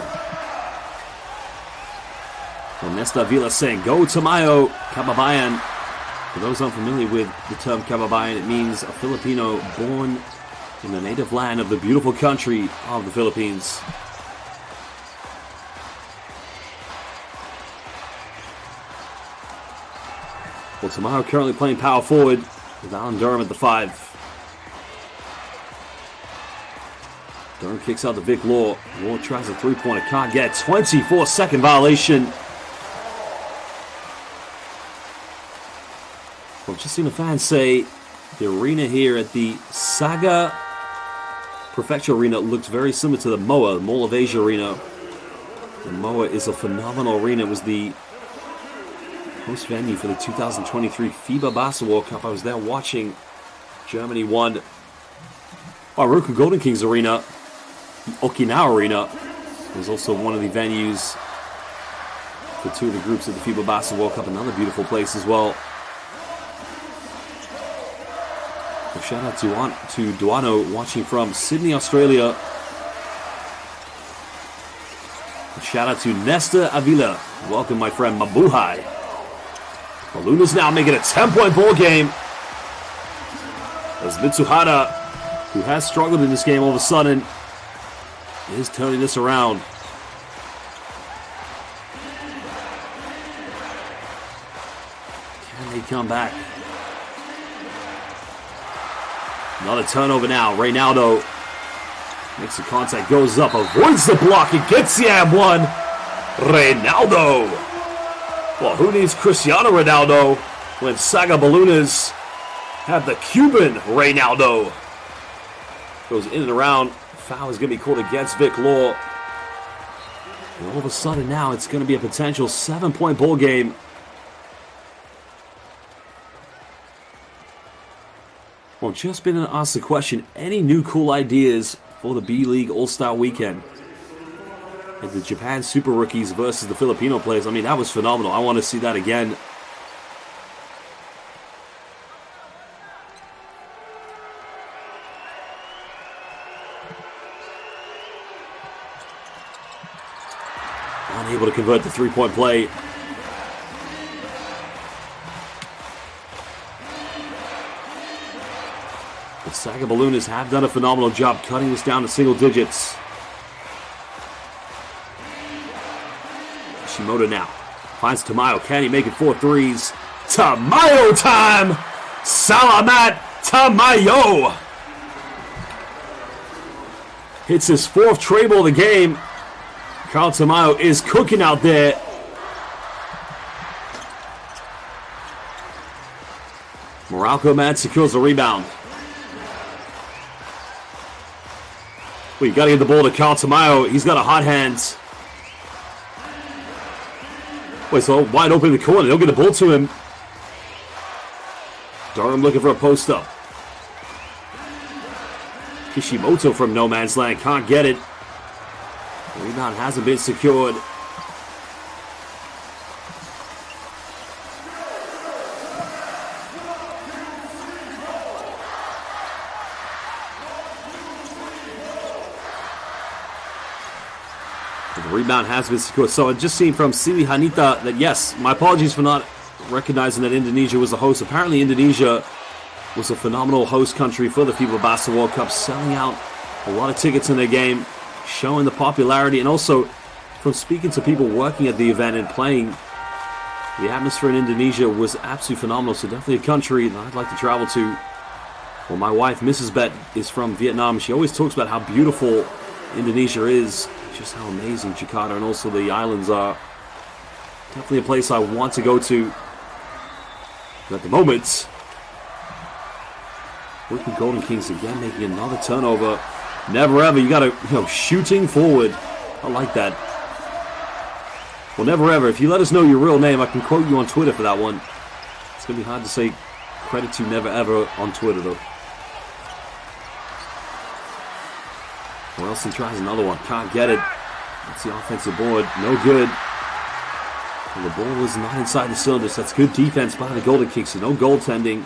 A: Well, Nesta Vila saying, go Tamayo Kababayan. For those unfamiliar with the term Kababayan, it means a Filipino born in the native land of the beautiful country of the Philippines. Well, Tamayo currently playing power forward with Alan Durham at the 5. Durham kicks out to Vic Law. Law tries a three-pointer, can't get. 24-second violation. Well, I've just seen a fan say the arena here at the Saga Prefecture Arena looks very similar to the MOA, the Mall of Asia Arena. The MOA is a phenomenal arena. It was the host venue for the 2023 FIBA Basketball Cup. I was there watching Germany won. RYUKYU Golden Kings Arena, the Okinawa Arena, was also one of the venues for two of the groups of the FIBA Basketball Cup. Another beautiful place as well. So shout out to Duano watching from Sydney, Australia. Shout out to Nesta Avila. Welcome, my friend Mabuhay. Ballooners now make it a 10-point ball game. As Mitsuhara, who has struggled in this game all of a sudden, is turning this around. Can they come back? Another turnover now. Reynaldo makes the contact, goes up, avoids the block, and gets the and one. Reynaldo. Well, who needs Cristiano Ronaldo when Saga Ballooners have the Cuban Reynaldo? Goes in and around. Foul is going to be called against Vic Law. And all of a sudden now it's going to be a potential 7-point ball game. Well, just been asked the question, any new cool ideas for the B-League All-Star Weekend? And the Japan Super Rookies versus the Filipino players. I mean, that was phenomenal. I want to see that again. Unable to convert the three-point play. The Saga Ballooners have done a phenomenal job cutting this down to single digits. Shimoda now finds Tamayo. Can he make it 4 threes? Tamayo time! Salamat Tamayo! Hits his 4th tray ball of the game. Carl Tamayo is cooking out there. Morocco man secures the rebound. Well, you got to get the ball to Carl Tamayo. He's got a hot hand. Wait, so wide open in the corner. They'll get the ball to him. Durham looking for a post-up. Kishimoto from no man's land. Can't get it. The rebound hasn't been secured. The rebound has been secured. So it just seemed from Sili Hanita that, yes, my apologies for not recognizing that Indonesia was the host. Apparently Indonesia was a phenomenal host country for the FIBA Basketball World Cup, selling out a lot of tickets in their game, showing the popularity, and also from speaking to people working at the event and playing, the atmosphere in Indonesia was absolutely phenomenal. So definitely a country that I'd like to travel to. Well, my wife, Mrs. Bet, is from Vietnam. She always talks about how beautiful Indonesia is, just how amazing Jakarta and also the islands are. Definitely a place I want to go to. But at the moment, Brooklyn Golden Kings again making another turnover. Never ever, you gotta, shooting forward. I like that. Well, never ever, if you let us know your real name, I can quote you on Twitter for that one. It's gonna be hard to say credit to never ever on Twitter, though. Wilson tries another one, can't get it. That's the offensive board, no good. And the ball is not inside the cylinders. That's good defense by the Golden Kings, so no goaltending.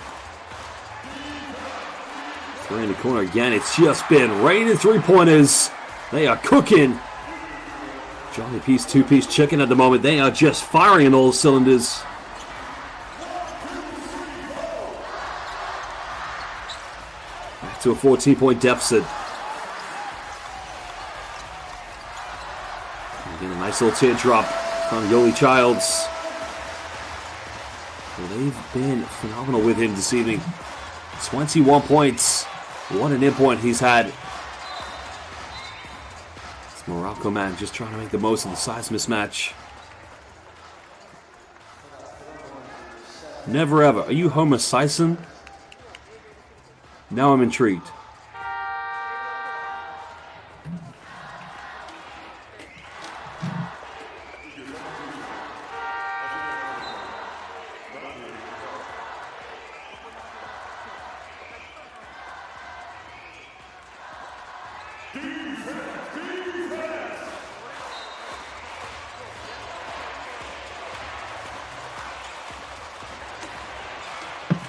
A: Three in the corner again. It's just been raining three-pointers. They are cooking. Johnny Piece, two-piece chicken at the moment. They are just firing on all cylinders. Back to a 14-point deficit. Again, a nice little teardrop from Yoli Childs. Well, they've been phenomenal with him this evening. 21 points. What an in-point he's had. It's Morocco man just trying to make the most of the size mismatch. Never ever. Are you Homer Sison? Now I'm intrigued.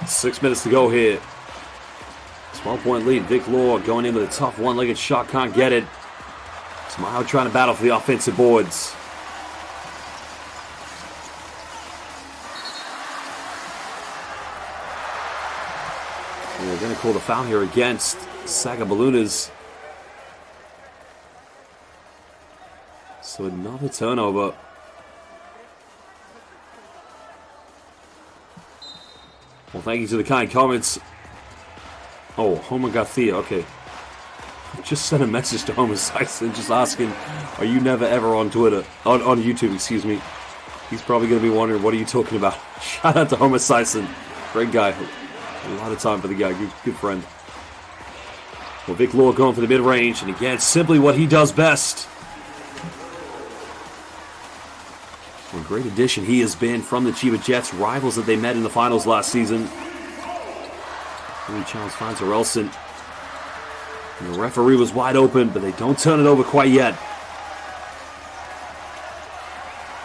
A: Six minutes to go here. 12-point lead. Vic Law going in with a tough one-legged shot. Can't get it. Somehow trying to battle for the offensive boards. And they're going to call the foul here against Saga Ballooners. So another turnover. Well, thank you to the kind comments Oh, Homer Garcia, okay. Just sent a message to Homer Sison just asking, are you never ever on Twitter? On YouTube, excuse me. He's probably going to be wondering, what are you talking about? Shout out to Homer Sison. Great guy. A lot of time for the guy. Good friend. Well, Vic Law going for the mid-range, and again, simply what he does best. What a great addition he has been from the Chiba Jets, rivals that they met in the finals last season. Early challenge finds Orelson. And the referee was wide open, but they don't turn it over quite yet.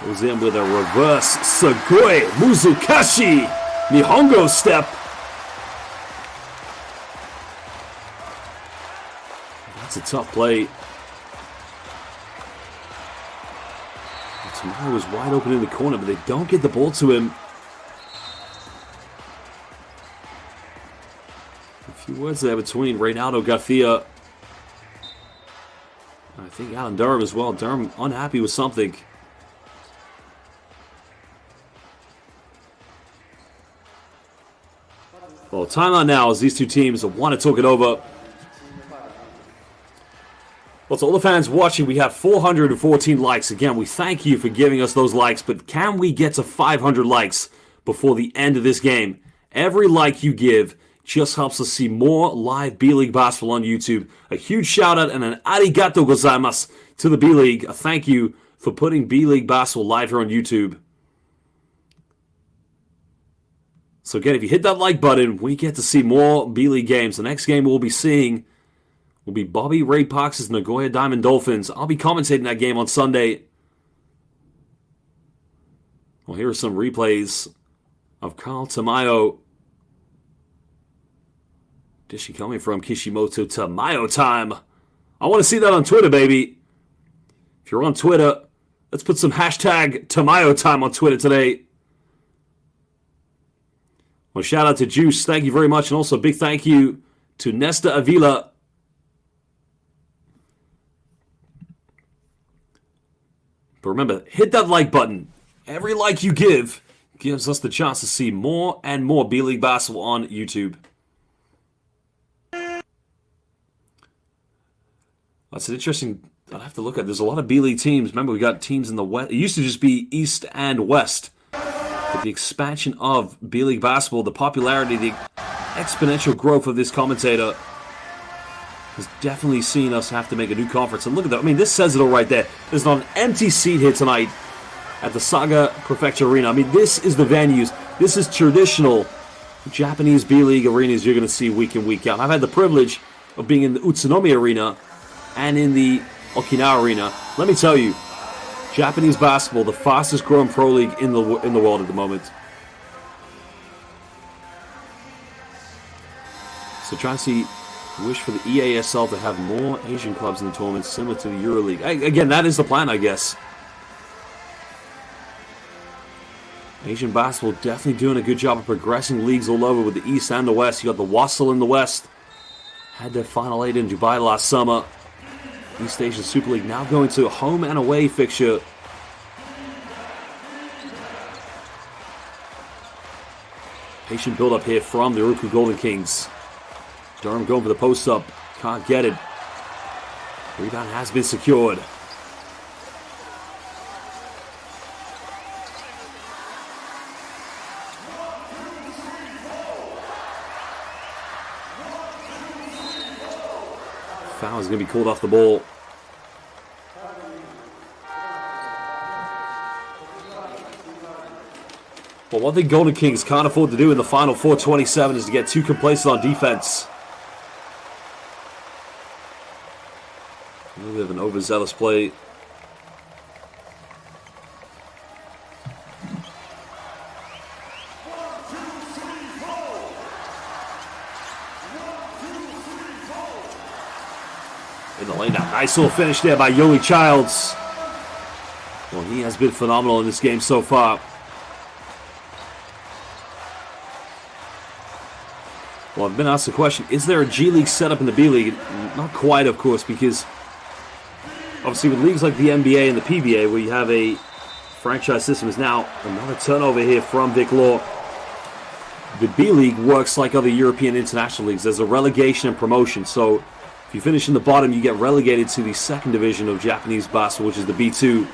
A: Goes in with a reverse Sugoi Muzukashi Nihongo step. That's a tough play. Tamayo was wide open in the corner, but they don't get the ball to him. A few words there between Reynaldo Garcia. I think Alan Durham as well. Durham unhappy with something. Well, timeout now as these two teams want to talk it over. Well, to all the fans watching, we have 414 likes. Again, we thank you for giving us those likes, but can we get to 500 likes before the end of this game? Every like you give just helps us see more live B-League basketball on YouTube. A huge shout out and an arigato gozaimasu to the B-League. A thank you for putting B-League basketball live here on YouTube. So again, if you hit that like button, we get to see more B-League games. The next game we'll be seeing will be Bobby Ray Parks' Nagoya Diamond Dolphins. I'll be commentating that game on Sunday. Well, here are some replays of Carl Tamayo. Dishing coming from Kishimoto. Tamayo time. I want to see that on Twitter, baby. If you're on Twitter, let's put some hashtag Tamayo time on Twitter today. Well, shout out to Juice. Thank you very much. And also a big thank you to Nesta Avila. But remember, hit that like button. Every like you give gives us the chance to see more and more B-League basketball on YouTube. That's an interesting... I'll have to look at. There's a lot of B-League teams. Remember, we got teams in the West. It used to just be East and West. With the expansion of B-League basketball, the popularity, the exponential growth of this commentator has definitely seen us have to make a new conference. And look at that. I mean, this says it all right there. There's not an empty seat here tonight at the Saga Prefecture Arena. I mean, this is the venues. This is traditional Japanese B-League arenas you're going to see week in, week out. I've had the privilege of being in the Utsunomiya Arena and in the Okinawa Arena. Let me tell you, Japanese basketball, the fastest growing pro league in the world at the moment. So trying to see, wish for the EASL to have more Asian clubs in the tournament similar to the EuroLeague. Again, that is the plan, I guess. Asian basketball definitely doing a good job of progressing leagues all over with the East and the West. You got the Wassel in the West. Had their Final 8 in Dubai last summer. East Asian Super League now going to a home and away fixture. Patient build-up here from the RYUKYU Golden Kings. Durham going for the post-up. Can't get it. Rebound has been secured. Foul is going to be called off the ball. Well, one thing Golden Kings can't afford to do in the final 4:27 is to get too complacent on defense. A little bit of an overzealous play. In the lane now. Nice little finish there by Yoeli Childs. Well, he has been phenomenal in this game so far. Well, I've been asked the question, is there a G League setup in the B League? Not quite, of course, because obviously with leagues like the NBA and the PBA, where you have a franchise system, is now another turnover here from Vic Law. the B-League works like other European international leagues. There's a relegation and promotion. So if you finish in the bottom, you get relegated to the second division of Japanese basketball, which is the B2.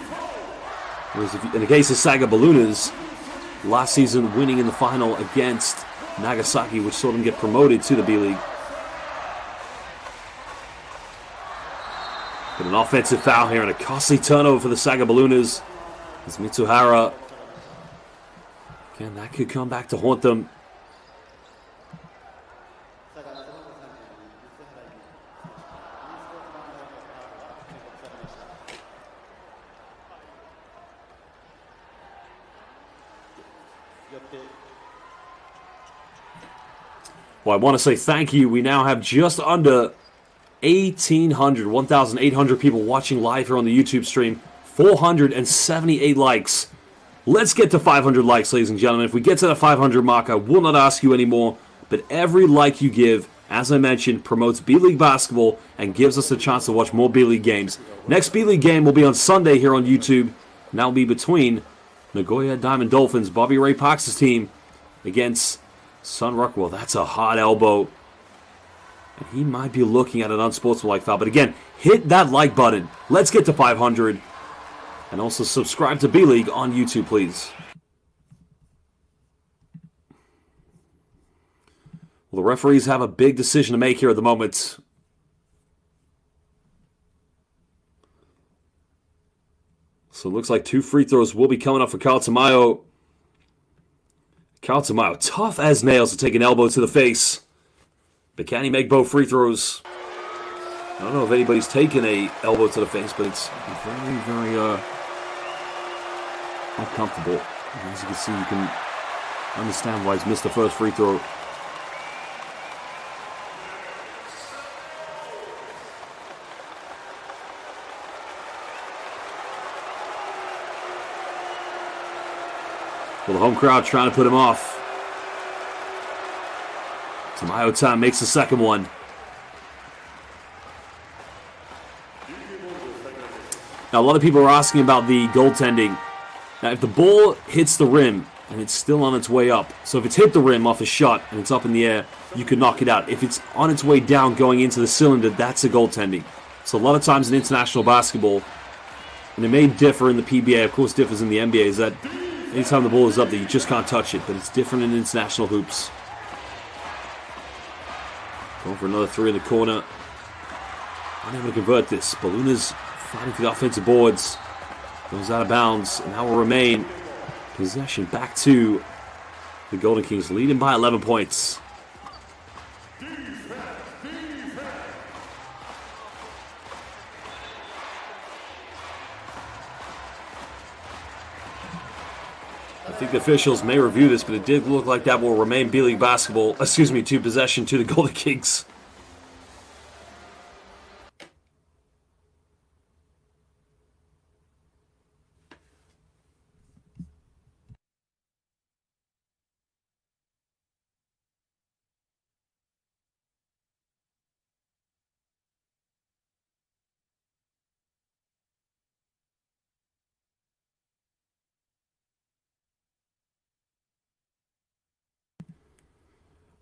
A: Whereas in the case of Saga Balloonas, last season winning in the final against Nagasaki, which saw them get promoted to the B-League. But an offensive foul here and a costly turnover for the Saga Balloonas. As Mitsuhara, again, that could come back to haunt them. Well, I want to say thank you. We now have just under 1,800 people watching live here on the YouTube stream. 478 likes. Let's get to 500 likes, ladies and gentlemen. If we get to the 500 mark, I will not ask you anymore. But every like you give, as I mentioned, promotes B-League basketball and gives us a chance to watch more B-League games. Next B-League game will be on Sunday here on YouTube. And that will be between Nagoya Diamond Dolphins, Bobby Ray Parks' team, against Sun Rockwell. That's a hard elbow. And he might be looking at an unsportsmanlike foul. But again, hit that like button. Let's get to 500. And also subscribe to B-League on YouTube, please. Well, the referees have a big decision to make here at the moment. So it looks like 2 free throws will be coming up for Carl Tamayo. Carl Tamayo, tough as nails to take an elbow to the face. But can he make both free throws? I don't know if anybody's taken a elbow to the face, but it's very, very uncomfortable. As you can see, you can understand why he's missed the first free throw. Well, the home crowd trying to put him off. Tamayo Time makes the second one. Now, a lot of people are asking about the goaltending. Now, if the ball hits the rim and it's still on its way up, so if it's hit the rim off a shot and it's up in the air, you can knock it out. If it's on its way down going into the cylinder, that's a goaltending. So a lot of times in international basketball, and it may differ in the PBA, of course differs in the NBA, is that anytime the ball is up there, you just can't touch it, but it's different in international hoops. Going for another 3 in the corner. Unable to convert this. Balloonas fighting for the offensive boards. Goes out of bounds, and that will remain possession back to the Golden Kings, leading by 11 points. I think the officials may review this, but it did look like that will remain B-League basketball, to possession to the Golden Kings.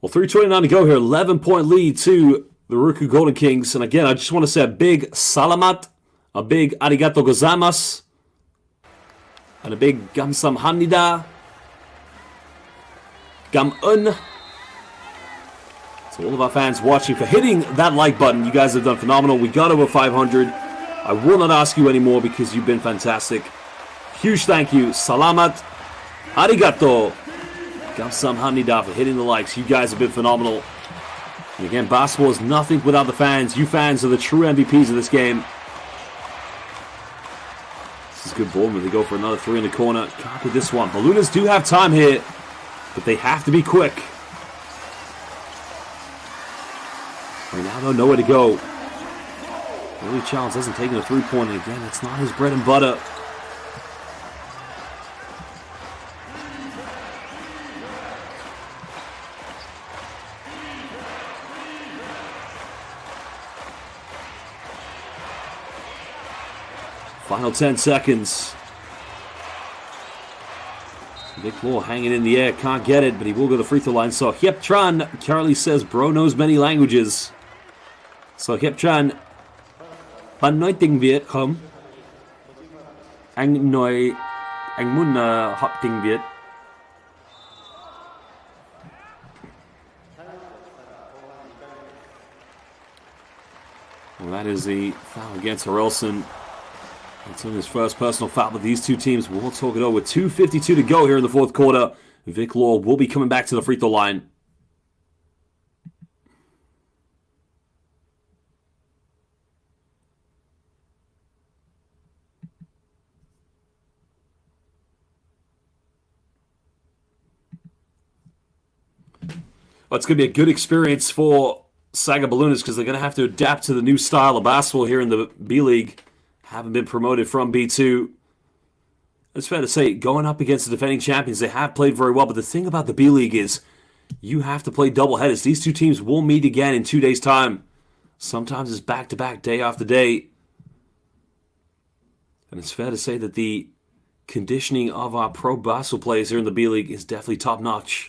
A: Well, 3:29 to go here. 11-point lead to the RYUKYU Golden Kings. And again, I just want to say a big salamat, a big arigato gozaimasu, and a big gamsamnida, gamun. So all of our fans watching for hitting that like button. You guys have done phenomenal. We got over 500. I will not ask you anymore because you've been fantastic. Huge thank you. Salamat, arigato. Gamsamnida for hitting the likes. You guys have been phenomenal. And again, basketball is nothing without the fans. You fans are the true MVPs of this game. This is good ball when they go for another 3 in the corner. Can't get this one. Balloonas do have time here, but they have to be quick. Right now, though, nowhere to go. Willie Childs hasn't taken a 3-pointer. Again, it's not his bread and butter. Final 10 seconds. Vic Law hanging in the air, can't get it, but he will go to the free throw line. So Hiep Tran, Charlie says, bro knows many languages. So Hiep Tran, bạn nói tiếng Việt không? Anh muốn học tiếng Việt. Well, that is the foul against Harrelson. It's on his first personal foul, but these two teams will talk it over. With 2:52 to go here in the fourth quarter. Vic Law will be coming back to the free throw line. Well, it's going to be a good experience for Saga Balloonists because they're going to have to adapt to the new style of basketball here in the B-League. Haven't been promoted from B2. It's fair to say, going up against the defending champions, they have played very well. But the thing about the B-League is you have to play doubleheaders. These two teams will meet again in 2 days' time. Sometimes it's back-to-back, day after day. And it's fair to say that the conditioning of our pro basketball players here in the B-League is definitely top-notch.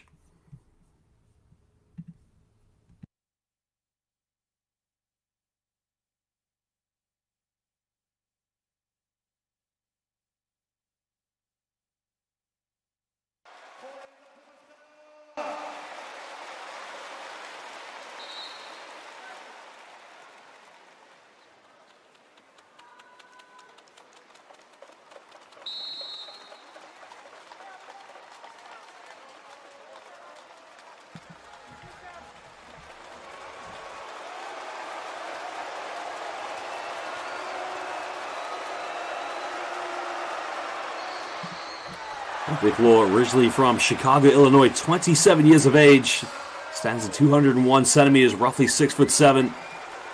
A: Vic Law, originally from Chicago, Illinois, 27 years of age, stands at 201 centimeters, roughly 6'7".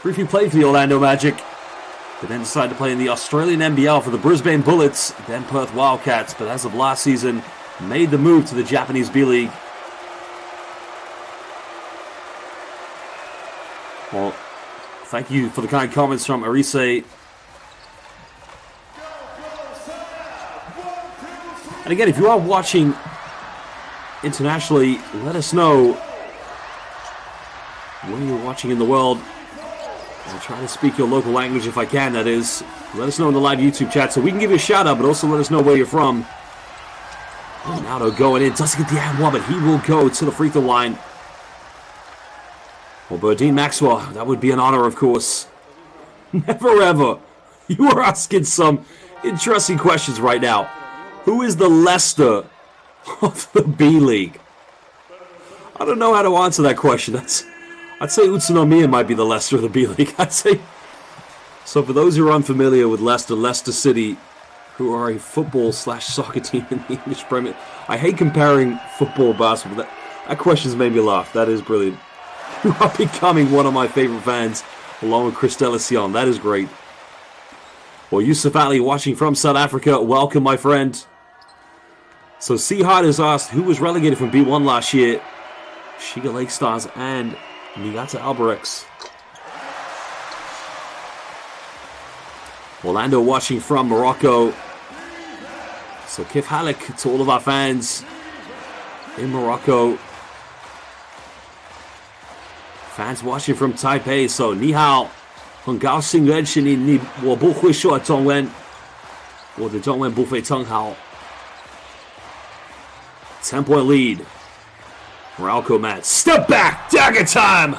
A: Briefly played for the Orlando Magic, but then decided to play in the Australian NBL for the Brisbane Bullets, then Perth Wildcats, but as of last season, made the move to the Japanese B-League. Well, thank you for the kind comments from Arise. And again, if you are watching internationally, let us know where you're watching in the world. I'll try to speak your local language if I can, that is. Let us know in the live YouTube chat so we can give you a shout out, but also let us know where you're from. Ronaldo going in, doesn't get the and one, but he will go to the free throw line. Well, Burdine Maxwell, that would be an honor, of course. Never ever. You are asking some interesting questions right now. Who is the Leicester of the B-League? I don't know how to answer that question. I'd say Utsunomiya might be the Leicester of the B-League. I'd say. So for those who are unfamiliar with Leicester, Leicester City, who are a football/soccer team in the English Premier. I hate comparing football basketball. That question's made me laugh. That is brilliant. You are becoming one of my favorite fans, along with Christella Sion. That is great. Well, Yusuf Ali watching from South Africa. Welcome, my friend. So C Hart has asked who was relegated from B1 last year. Shiga Lake Stars and Niigata Albirex. Orlando watching from Morocco. So Kif Halik to all of our fans in Morocco. Fans watching from Taipei. So Ni Hao. 很高兴认识你，我不会说中文，我的中文不非常好。10-point lead. Morocco man. Step back. Dagger time.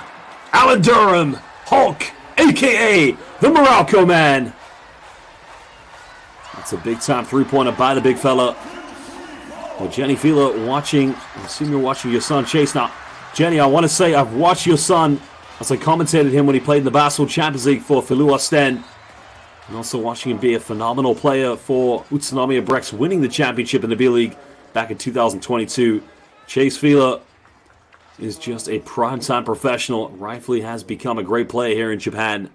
A: Alan Durham. Hulk. A.K.A. the Morocco man. That's a big time three-pointer by the big fella. Well, Jenny Fila watching. I assume you're watching your son Chase. Now, Jenny, I want to say I've watched your son as I commentated him when he played in the Basketball Champions League for Filou Ostend. And also watching him be a phenomenal player for Utsunomiya Brex, winning the championship in the B-League back in 2022. Chase Fila is just a primetime professional. Rightfully has become a great player here in Japan.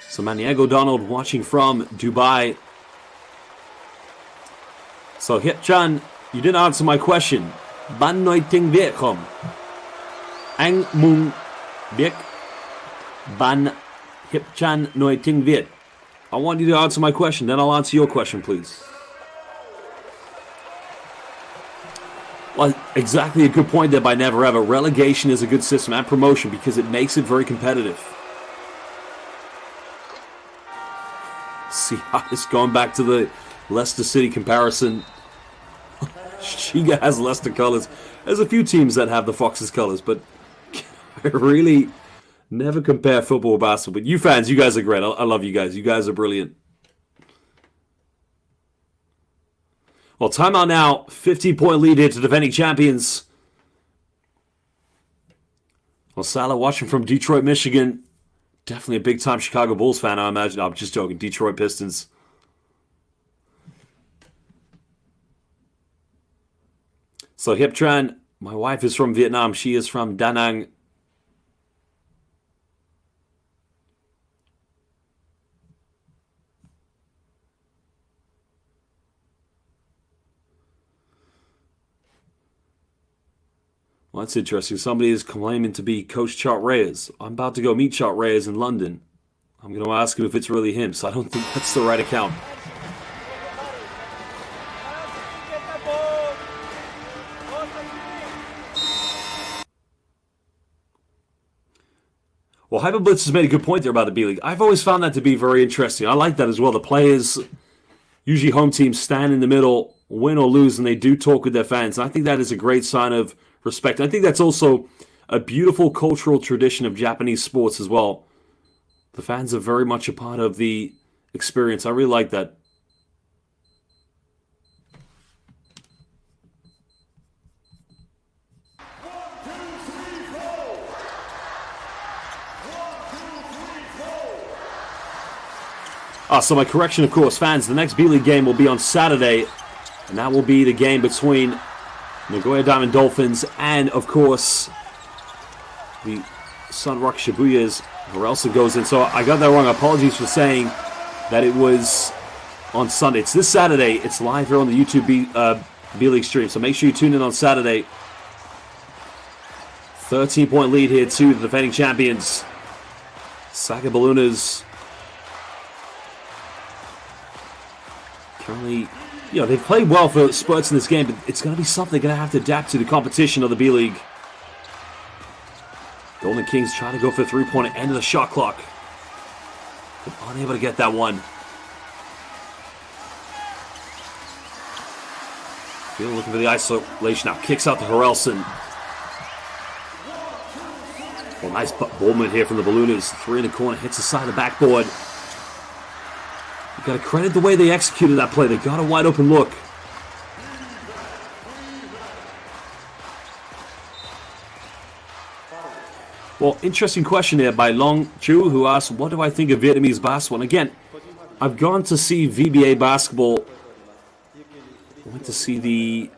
A: So Maniego Donald watching from Dubai. So Hip-chan, you didn't answer my question. Ban nói tiếng Việt không? Anh muốn biết Ban Hip-chan nói tiếng Việt. I want you to answer my question, then I'll answer your question, please. Exactly a good point there by Never Ever. Relegation is a good system and promotion because it makes it very competitive. See how it's going back to the Leicester City comparison. Shiga has Leicester colors. There's a few teams that have the Foxes colors, but I really never compare football with basketball. But you fans, you guys are great. I love you guys. You guys are brilliant. Well, timeout now. 15-point lead here to defending champions. Well, Salah watching from Detroit, Michigan. Definitely a big-time Chicago Bulls fan, I imagine. I'm just joking. Detroit Pistons. So, Hip Tran, my wife is from Vietnam. She is from Da Nang. Well, that's interesting. Somebody is claiming to be Coach Chart Reyes. I'm about to go meet Chart Reyes in London. I'm going to ask him if it's really him, so I don't think that's the right account. Well, Hyperblitz has made a good point there about the B-League. I've always found that to be very interesting. I like that as well. The players, usually home teams, stand in the middle, win or lose, and they do talk with their fans. And I think that is a great sign of respect. I think that's also a beautiful cultural tradition of Japanese sports as well. The fans are very much a part of the experience. I really like that. So my correction, of course, fans, the next B-League game will be on Saturday, and that will be the game between Nagoya Diamond Dolphins and, of course, the Sunrock Shibuyas. Harrelson goes in. So I got that wrong. Apologies for saying that it was on Sunday. It's this Saturday. It's live here on the YouTube B-League stream. So make sure you tune in on Saturday. 13-point lead here to the defending champions. Saga Balloonas. Currently, they've played well for spurts in this game, but it's going to be something they're going to have to adapt to the competition of the B-League. Golden Kings trying to go for a three-point at end of the shot clock, but unable to get that one. Field looking for the isolation now. Kicks out to Harrelson. Well, nice ball movement here from the Balloonas. Three in the corner, hits the side of the backboard. Got to credit the way they executed that play. They got a wide open look. Well, interesting question here by Long Chu, who asked, what do I think of Vietnamese basketball? And again, I've gone to see VBA basketball. I went to see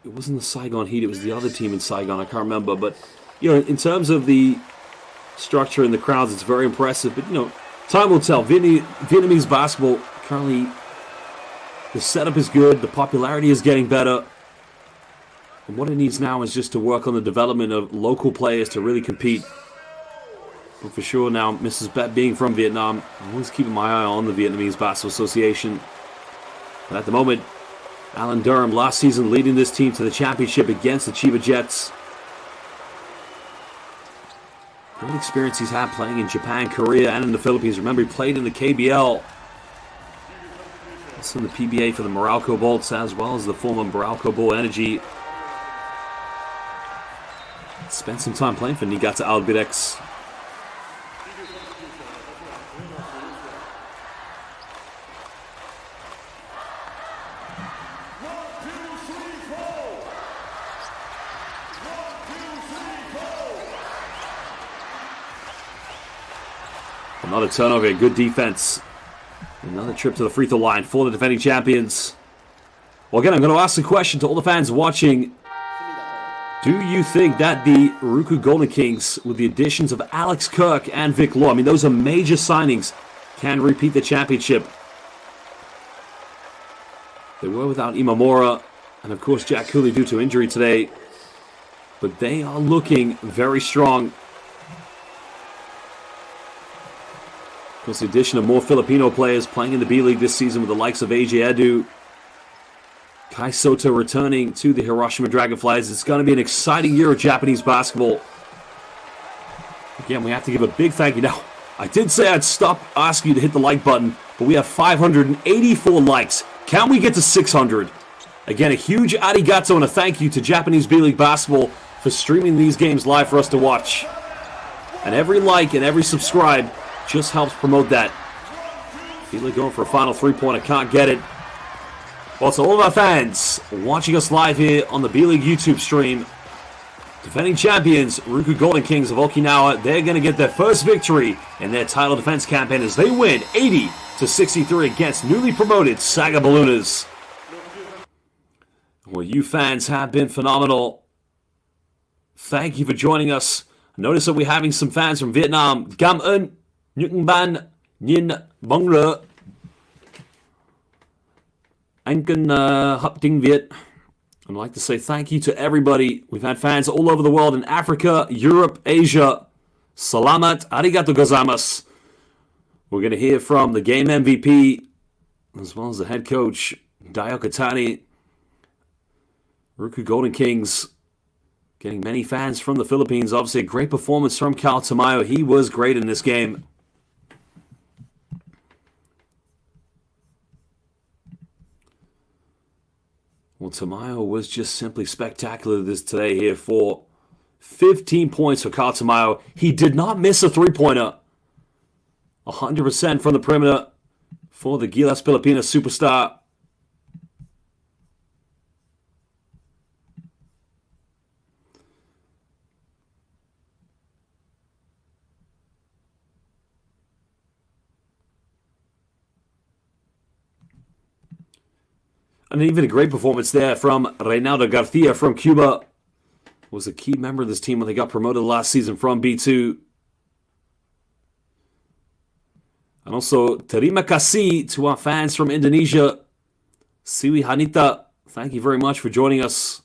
A: it wasn't the Saigon Heat, it was the other team in Saigon. I can't remember. But, in terms of the structure and the crowds, it's very impressive. But, time will tell. Vietnamese basketball, currently, the setup is good. The popularity is getting better. And what it needs now is just to work on the development of local players to really compete. But for sure now, Mrs. Bet being from Vietnam, I'm always keeping my eye on the Vietnamese Basketball Association. But at the moment, Alan Durham last season leading this team to the championship against the Chiba Jets. Great experience he's had playing in Japan, Korea, and in the Philippines. Remember, he played in the KBL. Also in the PBA for the Meralco Bolts, as well as the former Meralco Bull Energy. Spent some time playing for Niigata Albirex. Another turnover, good defense. Another trip to the free throw line for the defending champions. Well, again, I'm going to ask the question to all the fans watching. Do you think that the RYUKYU Golden Kings, with the additions of Alex Kirk and Vic Law, those are major signings, can repeat the championship? They were without Imamura and, of course, Jack Cooley due to injury today. But they are looking very strong. Of course, the addition of more Filipino players playing in the B-League this season with the likes of AJ Edu, Kai Soto returning to the Hiroshima Dragonflies. It's going to be an exciting year of Japanese basketball. Again, we have to give a big thank you. Now, I did say I'd stop asking you to hit the like button, but we have 584 likes. Can we get to 600? Again, a huge arigato and a thank you to Japanese B.LEAGUE Basketball for streaming these games live for us to watch. And every like and every subscribe just helps promote that. B.LEAGUE going for a final three-pointer, can't get it. Well, to all of our fans watching us live here on the B.LEAGUE YouTube stream, defending champions, RYUKYU Golden Kings of Okinawa, they're going to get their first victory in their title defense campaign as they win 80-63 against newly promoted SAGA Ballooners. Well, you fans have been phenomenal. Thank you for joining us. Notice that we're having some fans from Vietnam. Cảm ơn những bạn nhìn bóng rổ. Anh cần học tiếng Việt. I'd like to say thank you to everybody. We've had fans all over the world in Africa, Europe, Asia. Salamat, arigato gozaimasu. We're going to hear from the game MVP, as well as the head coach, Dayo Katani. RYUKYU Golden Kings getting many fans from the Philippines. Obviously, a great performance from Cal Tamayo. He was great in this game. Well, Tamayo was just simply spectacular today here for 15 points for Cal Tamayo. He did not miss a three-pointer. 100% from the perimeter for the Gilas Pilipinas superstar. And even a great performance there from Reynaldo Garcia from Cuba. Was a key member of this team when they got promoted last season from B2. And also, terima kasih to our fans from Indonesia. Siwi Hanita, thank you very much for joining us.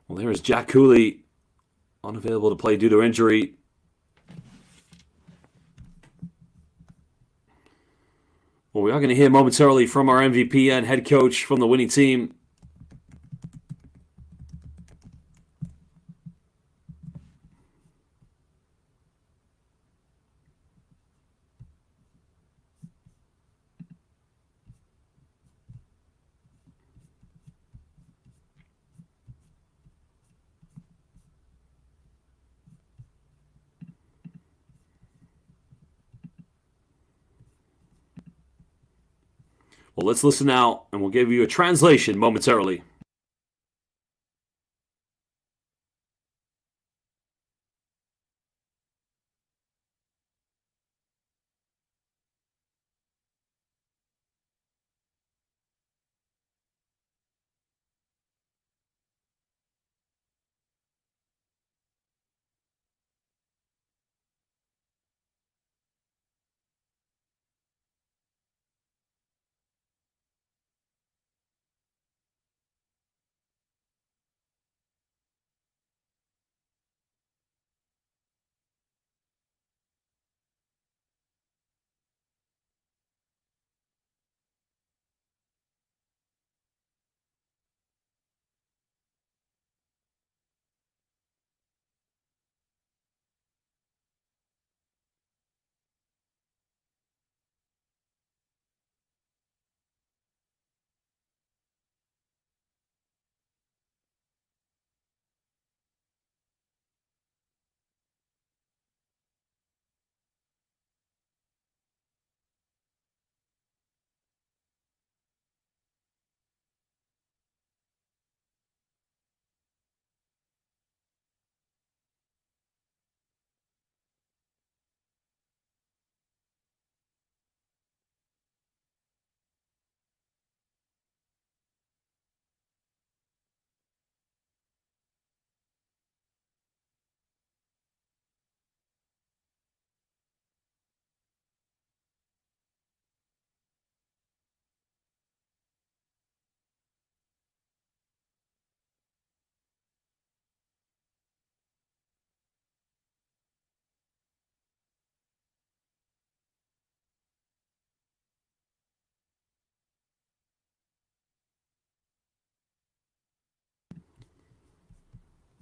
A: Well, there is Jack Cooley, unavailable to play due to injury. Well, we are going to hear momentarily from our MVP and head coach from the winning team. Well, let's listen now, and we'll give you a translation momentarily.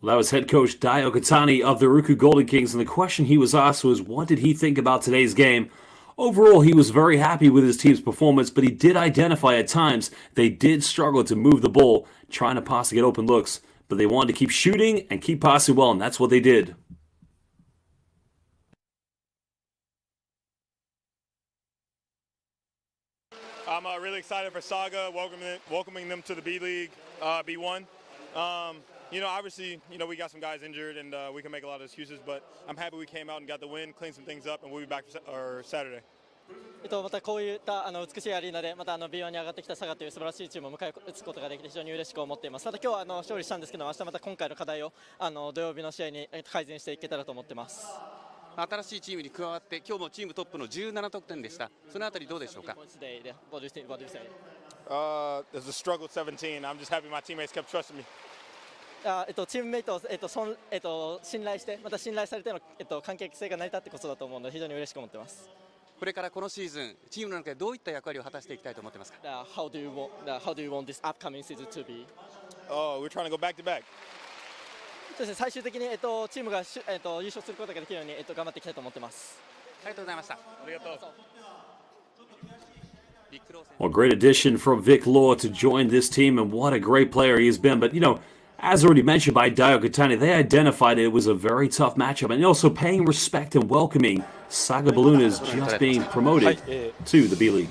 A: Well, that was head coach Dai Okatani of the RYUKYU Golden Kings, and the question he was asked was, what did he think about today's game? Overall, he was very happy with his team's performance, but he did identify at times they did struggle to move the ball, trying to pass to get open looks, but they wanted to keep shooting and keep passing well, and that's what they did.
B: I'm really excited for Saga, welcoming them to the B-League, B1. Obviously, we got some guys injured and we can make a lot of excuses, but I'm happy we came out and got the win, cleaned some things up, and we'll be back for Saturday.
C: またこういった美しいアリーナでまたB1に上がってきた佐賀という素晴らしいチームを迎え撃つことができて非常に嬉しく思っています。また今日は勝利したんですけど、明日また今回の課題を土曜日の試合に改善していけたらと思っています。
D: 新しいチームに加わって今日もチームトップの17得点でした。そのあたりどうでしょうか。
B: There's a struggle at 17. I'm just happy my teammates kept trusting me.
C: チームメイトを信頼してまた信頼されての関係性が成り立ってこそだと思うので非常に嬉しく思っています。
D: これからこのシーズンチームの中でどういった役割を果たしていきたいと思ってますか。
C: How do you want this upcoming season to be?
B: We're trying to go back to back.
C: そうですね、最終的にチームが優勝することができるように頑張っていきたいと思ってます。
D: ありがとうございました。あ
B: りがとう。
A: Well, great addition from Vic Law to join this team, and what a great player he has been. But, as already mentioned by Dai Okatani, they identified it was a very tough matchup, and also paying respect and welcoming Saga Ballooners just being promoted to the B-League.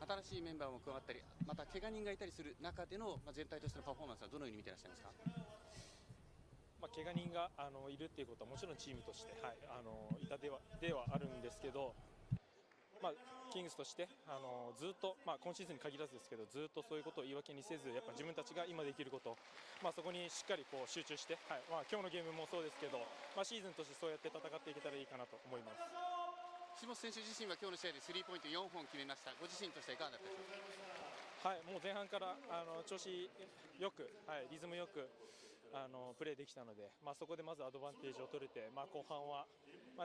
D: 新しいメンバーも加わったり、また怪我人がいたりする中での全体としてのパフォーマンスはどのように見ていらっしゃいますか。
E: 怪我人がいるっていうことはもちろんチームとして、痛手ではあるんですけど、キングスとしてずっと、今シーズンに限らずですけどずっとそういうことを言い訳にせずやっぱ自分たちが今できること、そこにしっかり集中して、今日のゲームもそうですけど、シーズンとしてそうやって戦っていけたらいいかなと思います。
D: 下本選手自身は今日の試合でスリーポイント4本決めました。ご自身としてはいかがだったでしょうか。
E: もう前半から調子よく、リズムよくプレーできたので、そこでまずアドバンテージを取れて、後半は、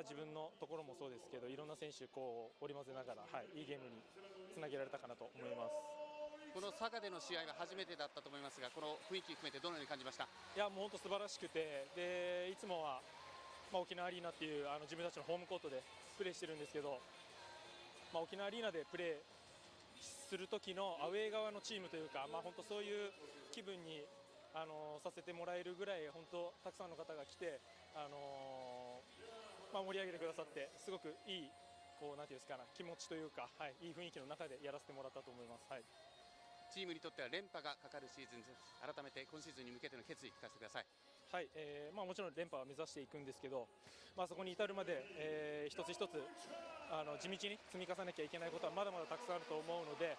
E: 自分のところもそうですけどいろんな選手織り交ぜながら、いいゲームにつなげられたかなと思います。
D: この佐賀での試合は初めてだったと思いますが、この雰囲気含めてどのように感じました。
E: いやもう本当素晴らしくて、でいつもは、沖縄アリーナっていう自分たちのホームコートでプレーしてるんですけど、沖縄アリーナでプレーする時のアウェー側のチームというか、本当そういう気分にさせてもらえるぐらい本当たくさんの方が来て、盛り上げてくださってすごくいいなんていうんですか気持ちというか、いい雰囲気の中でやらせてもらったと思います。
D: チームにとっては連覇がかかるシーズンです。改めて今シーズンに向けての決意聞かせてください。
E: もちろん連覇は目指していくんですけど、そこに至るまで、一つ一つ地道に積み重ねなきゃいけないことはまだまだたくさんあると思うので、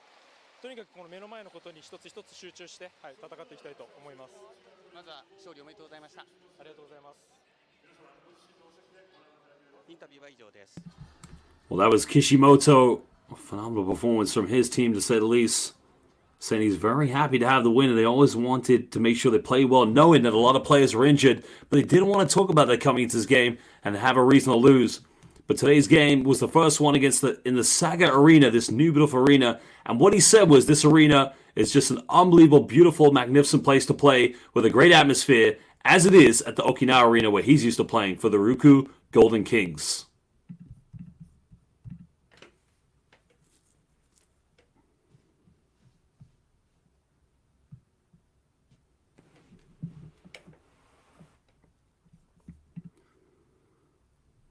E: とにかくこの目の前のことに一つ一つ集中して、戦っていきたいと思います。
D: まずは勝利おめでとうございました。あ
E: りがとうございます。
D: インタビューは以上です。
A: Well, that was Kishimoto. A phenomenal performance from his team, to say the least. Saying he's very happy to have the win, and they always wanted to make sure they play well, knowing that a lot of players were injured, but they didn't want to talk about that coming into this game and have a reason to lose. But today's game was the first one in the Saga Arena, this new beautiful arena. And what he said was this arena is just an unbelievable, beautiful, magnificent place to play with a great atmosphere, as it is at the Okinawa Arena where he's used to playing for the RYUKYU Golden Kings.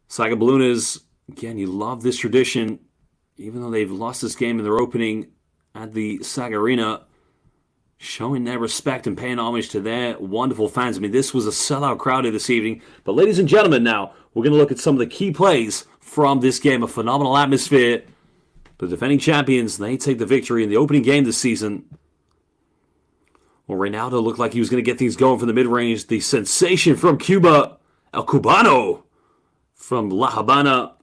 A: Saga Ballooners, again, you love this tradition. Even though they've lost this game in their opening at the Saga Arena, showing their respect and paying homage to their wonderful fans. I mean, this was a sellout crowd here this evening. But ladies and gentlemen, now, we're going to look at some of the key plays from this game. A phenomenal atmosphere. The defending champions, they take the victory in the opening game this season. Well, Reynaldo looked like he was going to get things going from the mid-range. The sensation from Cuba, El Cubano from La Habana,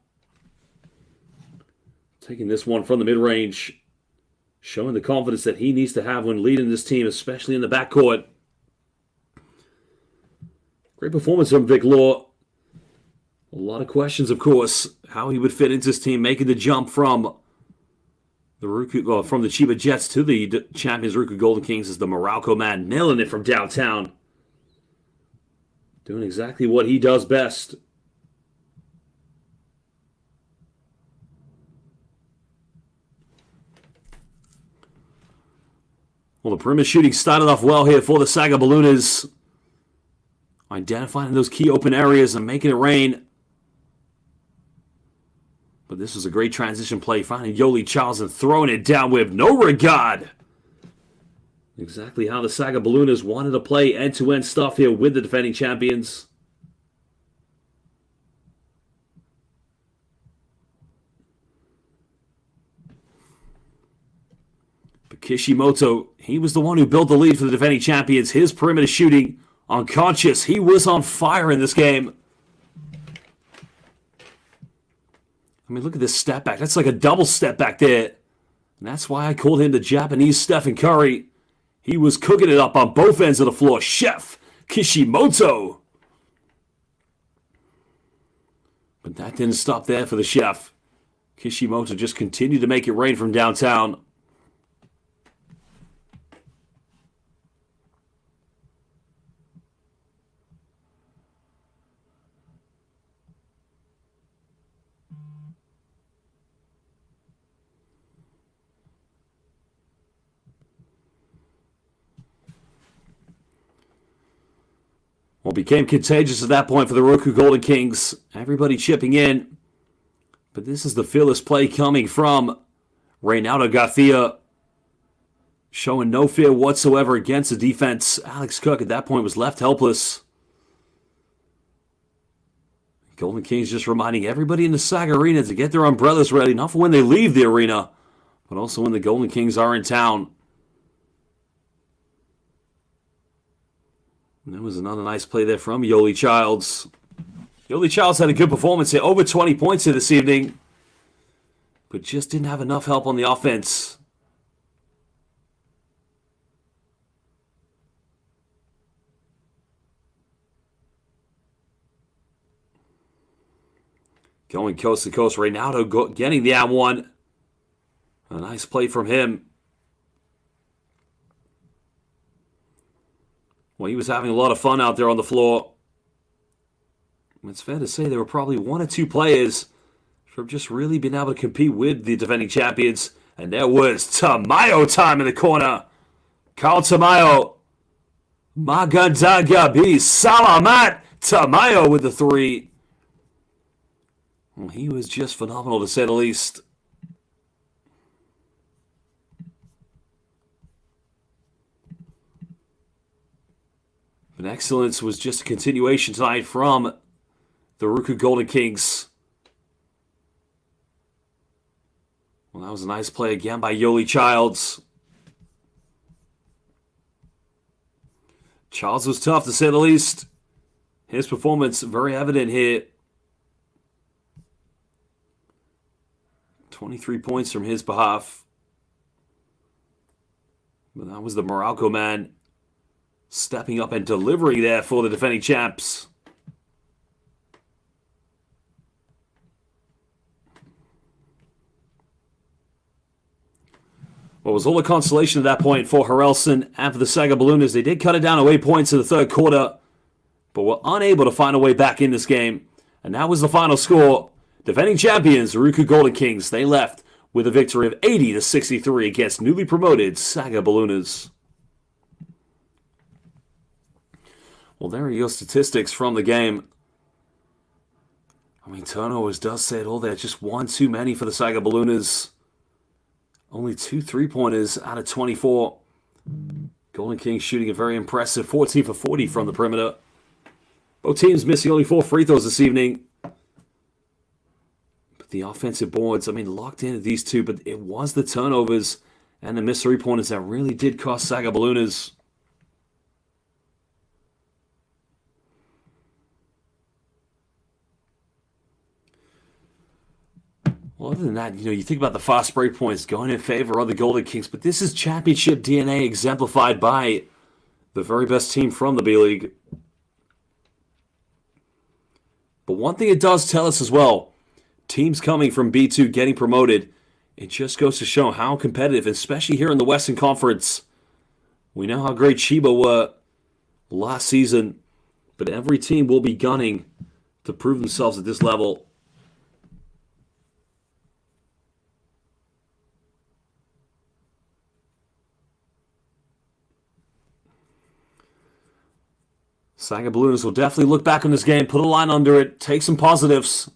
A: taking this one from the mid-range, showing the confidence that he needs to have when leading this team, especially in the backcourt. Great performance from Vic Law. A lot of questions, of course, how he would fit into this team, making the jump from the Chiba Jets to the champions RYUKYU Golden Kings as the Morocco man, nailing it from downtown. Doing exactly what he does best. Well, the perimeter shooting started off well here for the Saga Ballooners. Identifying those key open areas and making it rain. But this was a great transition play, finding Yoli Charles and throwing it down with no regard. Exactly how the Saga Ballooners wanted to play end-to-end stuff here with the defending champions. But Kishimoto, he was the one who built the lead for the defending champions. His perimeter shooting, unconscious. He was on fire in this game. I mean, look at this step back. That's like a double step back there. And that's why I called him the Japanese Stephen Curry. He was cooking it up on both ends of the floor. Chef Kishimoto. But that didn't stop there for the chef. Kishimoto just continued to make it rain from downtown. Well, became contagious at that point for the RYUKYU Golden Kings. Everybody chipping in. But this is the fearless play coming from Reynaldo Garcia. Showing no fear whatsoever against the defense. Alex Cook at that point was left helpless. Golden Kings just reminding everybody in the Saga Arena to get their umbrellas ready. Not for when they leave the arena, but also when the Golden Kings are in town. And there was another nice play there from Yoli Childs. Yoli Childs had a good performance here. Over 20 points here this evening. But just didn't have enough help on the offense. Going coast to coast. Reynaldo getting the @1. A nice play from him. Well, he was having a lot of fun out there on the floor. It's fair to say there were probably one or two players who have just really been able to compete with the defending champions. And there was Tamayo time in the corner. Carl Tamayo. Maganda B. Salamat Tamayo with the 3. Well, he was just phenomenal to say the least. But excellence was just a continuation tonight from the RYUKYU Golden Kings. Well, that was a nice play again by Yoli Childs. Childs was tough to say the least. His performance very evident here. 23 points from his behalf. But that was the Morocco man stepping up and delivering there for the defending champs. Well, it was all the consolation at that point for Harrelson and for the Saga Ballooners. They did cut it down to 8 points in the third quarter, but were unable to find a way back in this game. And that was the final score. Defending champions, RYUKYU Golden Kings, they left with a victory of 80-63 against newly promoted Saga Ballooners. Well, there are your statistics from the game. I mean, turnovers does say it all there. Just one too many for the Saga Ballooners. Only 2 3-pointers out of 24. Golden Kings shooting a very impressive 14 for 40 from the perimeter. Both teams missing only 4 free throws this evening. But the offensive boards, I mean, locked into these two, but it was the turnovers and the missed 3-pointers that really did cost Saga Ballooners. Well, other than that, you think about the fast break points going in favor of the Golden Kings, but this is championship DNA exemplified by the very best team from the B-League. But one thing it does tell us as well, teams coming from B2 getting promoted, it just goes to show how competitive, especially here in the Western Conference. We know how great Chiba were last season, but every team will be gunning to prove themselves at this level. Saga Ballooners will definitely look back on this game, put a line under it, take some positives,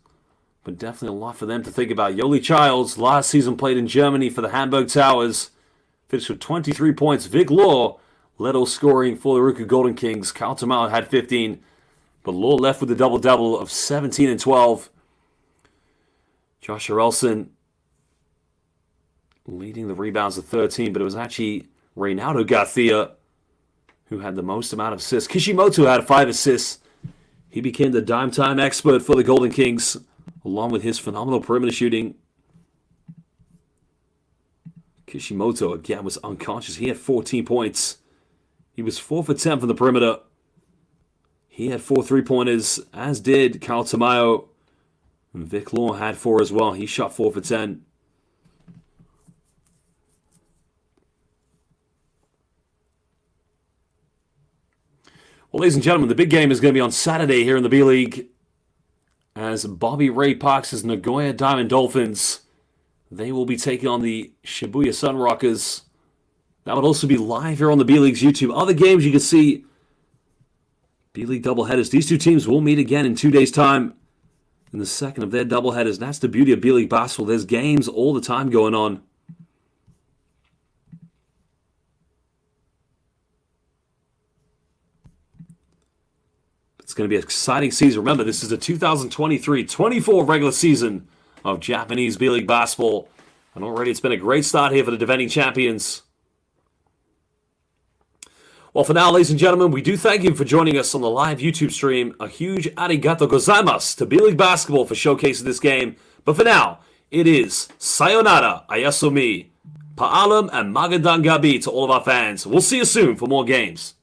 A: but definitely a lot for them to think about. Yoli Childs, last season played in Germany for the Hamburg Towers, finished with 23 points. Vic Law led all scoring for the RYUKYU Golden Kings. Kyle Tamala had 15, but Law left with a double-double of 17 and 12. Josh Arelson leading the rebounds at 13, but it was actually Reynaldo Garcia who had the most amount of assists. Kishimoto had 5 assists. He became the dime-time expert for the Golden Kings, along with his phenomenal perimeter shooting. Kishimoto, again, was unconscious. He had 14 points. He was 4 for 10 from the perimeter. He had 4 3-pointers, as did Kyle Tamayo. Vic Law had 4 as well. He shot 4 for 10. Well, ladies and gentlemen, the big game is going to be on Saturday here in the B-League as Bobby Ray Parks' Nagoya Diamond Dolphins. They will be taking on the Shibuya Sun Rockers. That would also be live here on the B-League's YouTube. Other games you can see, B-League doubleheaders. These two teams will meet again in 2 days' time in the second of their doubleheaders. That's the beauty of B-League basketball. There's games all the time going on. It's going to be an exciting season. Remember, this is a 2023-24 regular season of Japanese B-League basketball. And already it's been a great start here for the defending champions. Well, for now, ladies and gentlemen, we do thank you for joining us on the live YouTube stream. A huge arigato gozaimasu to B-League basketball for showcasing this game. But for now, it is sayonara, ayasumi, pa'alam, and magadan gabi to all of our fans. We'll see you soon for more games.